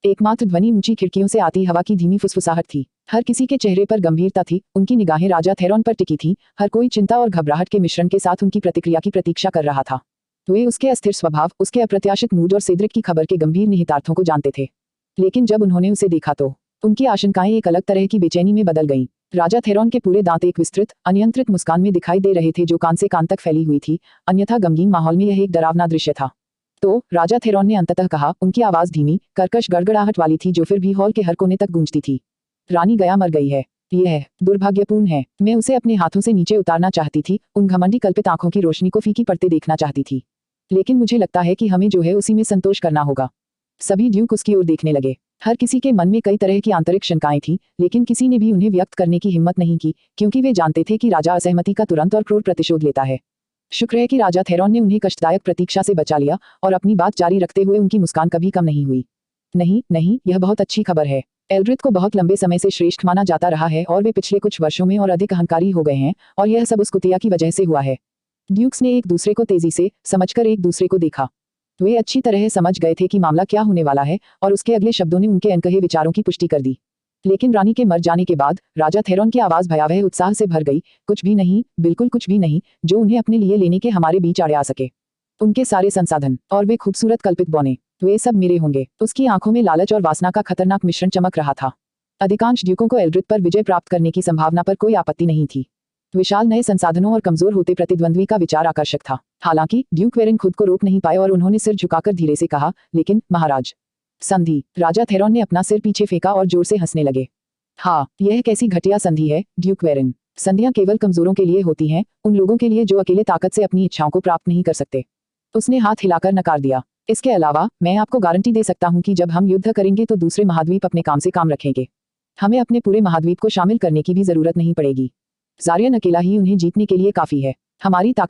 एकमात्र ध्वनि ऊंची खिड़कियों से आती हवा की धीमी फुसफुसाहट थी। हर किसी के चेहरे पर गंभीरता थी। उनकी निगाहें राजा थेरॉन पर टिकी थीं। हर कोई चिंता और घबराहट के मिश्रण के साथ उनकी प्रतिक्रिया की प्रतीक्षा कर रहा था। वे उसके अस्थिर स्वभाव, उसके अप्रत्याशित मूड और सेड्रिक की खबर के गंभीर निहितार्थों को जानते थे। लेकिन जब उन्होंने उसे देखा तो उनकी आशंकाएं एक अलग तरह की बेचैनी में बदल गईं। राजा थेरॉन के पूरे दांत एक विस्तृत, अनियंत्रित मुस्कान में दिखाई दे रहे थे, जो कान से कान तक फैली हुई थी। अन्यथा गमगीन माहौल में यह एक डरावना दृश्य था। तो राजा थेरॉन ने अंततः कहा। उनकी आवाज धीमी, कर्कश गड़गड़ाहट वाली थी, जो फिर भी हॉल के हर कोने तक गूंजती थी। रानी गया मर गई है। यह दुर्भाग्यपूर्ण है। मैं उसे अपने हाथों से नीचे उतारना चाहती थी, उन घमंडी कल्पित आंखों की रोशनी को फीकी पड़ते देखना चाहती थी। लेकिन मुझे लगता है कि हमें जो है उसी में संतोष करना होगा। सभी ड्यूक उसकी ओर देखने लगे। हर किसी के मन में कई तरह की आंतरिक शंकाएं थीं, लेकिन किसी ने भी उन्हें व्यक्त करने की हिम्मत नहीं की, क्योंकि वे जानते थे कि राजा असहमति का तुरंत और क्रूर प्रतिशोध लेता है। शुक्र है कि राजा थेरॉन ने उन्हें कष्टदायक प्रतीक्षा से बचा लिया और अपनी बात जारी रखते हुए उनकी मुस्कान कभी कम नहीं हुई। नहीं नहीं, यह बहुत अच्छी खबर है। एल्ड्रिथ को बहुत लंबे समय से श्रेष्ठ माना जाता रहा है और वे पिछले कुछ वर्षों में और अधिक अहंकारी हो गए हैं, और यह सब उस कुतिया की वजह से हुआ है। ड्यूक्स ने एक दूसरे को तेजी से समझकर एक दूसरे को देखा। वे अच्छी तरह समझ गए थे कि मामला क्या होने वाला है, और उसके अगले शब्दों ने उनके अनकहे विचारों की पुष्टि कर दी। लेकिन रानी के मर जाने के बाद राजा थेरॉन की आवाज भयावह उत्साह से भर गई। कुछ भी नहीं, बिल्कुल कुछ भी नहीं, जो उन्हें अपने लिए लेने के हमारे बीच आड़े आ सके। उनके सारे संसाधन और वे खूबसूरत कल्पित बौने, वे सब मेरे होंगे। उसकी आंखों में लालच और वासना का खतरनाक मिश्रण चमक रहा था। अधिकांश ड्यूकों को एल्ड्रिथ पर विजय प्राप्त करने की संभावना पर कोई आपत्ति नहीं थी। विशाल नए संसाधनों और कमजोर होते प्रतिद्वंद्वी का विचार आकर्षक था। हालांकि ड्यूक वेरिन खुद को रोक नहीं पाए और उन्होंने सिर झुकाकर धीरे से कहा, लेकिन महाराज। संधि। राजा थेरॉन ने अपना सिर पीछे फेंका और जोर से हंसने लगे। हाँ, यह कैसी घटिया संधि है, ड्यूक वेरिन। संधियां केवल कमजोरों के लिए होती हैं, उन लोगों के लिए जो अकेले ताकत से अपनी इच्छाओं को प्राप्त नहीं कर सकते। उसने हाथ हिलाकर नकार दिया। इसके अलावा मैं आपको गारंटी दे सकता हूं कि जब हम युद्ध करेंगे तो दूसरे महाद्वीप अपने काम से काम रखेंगे। हमें अपने पूरे महाद्वीप को शामिल करने की भी जरूरत नहीं पड़ेगी। ज़ारियन अकेला ही उन्हें जीतने के लिए काफी है। हमारी ताकत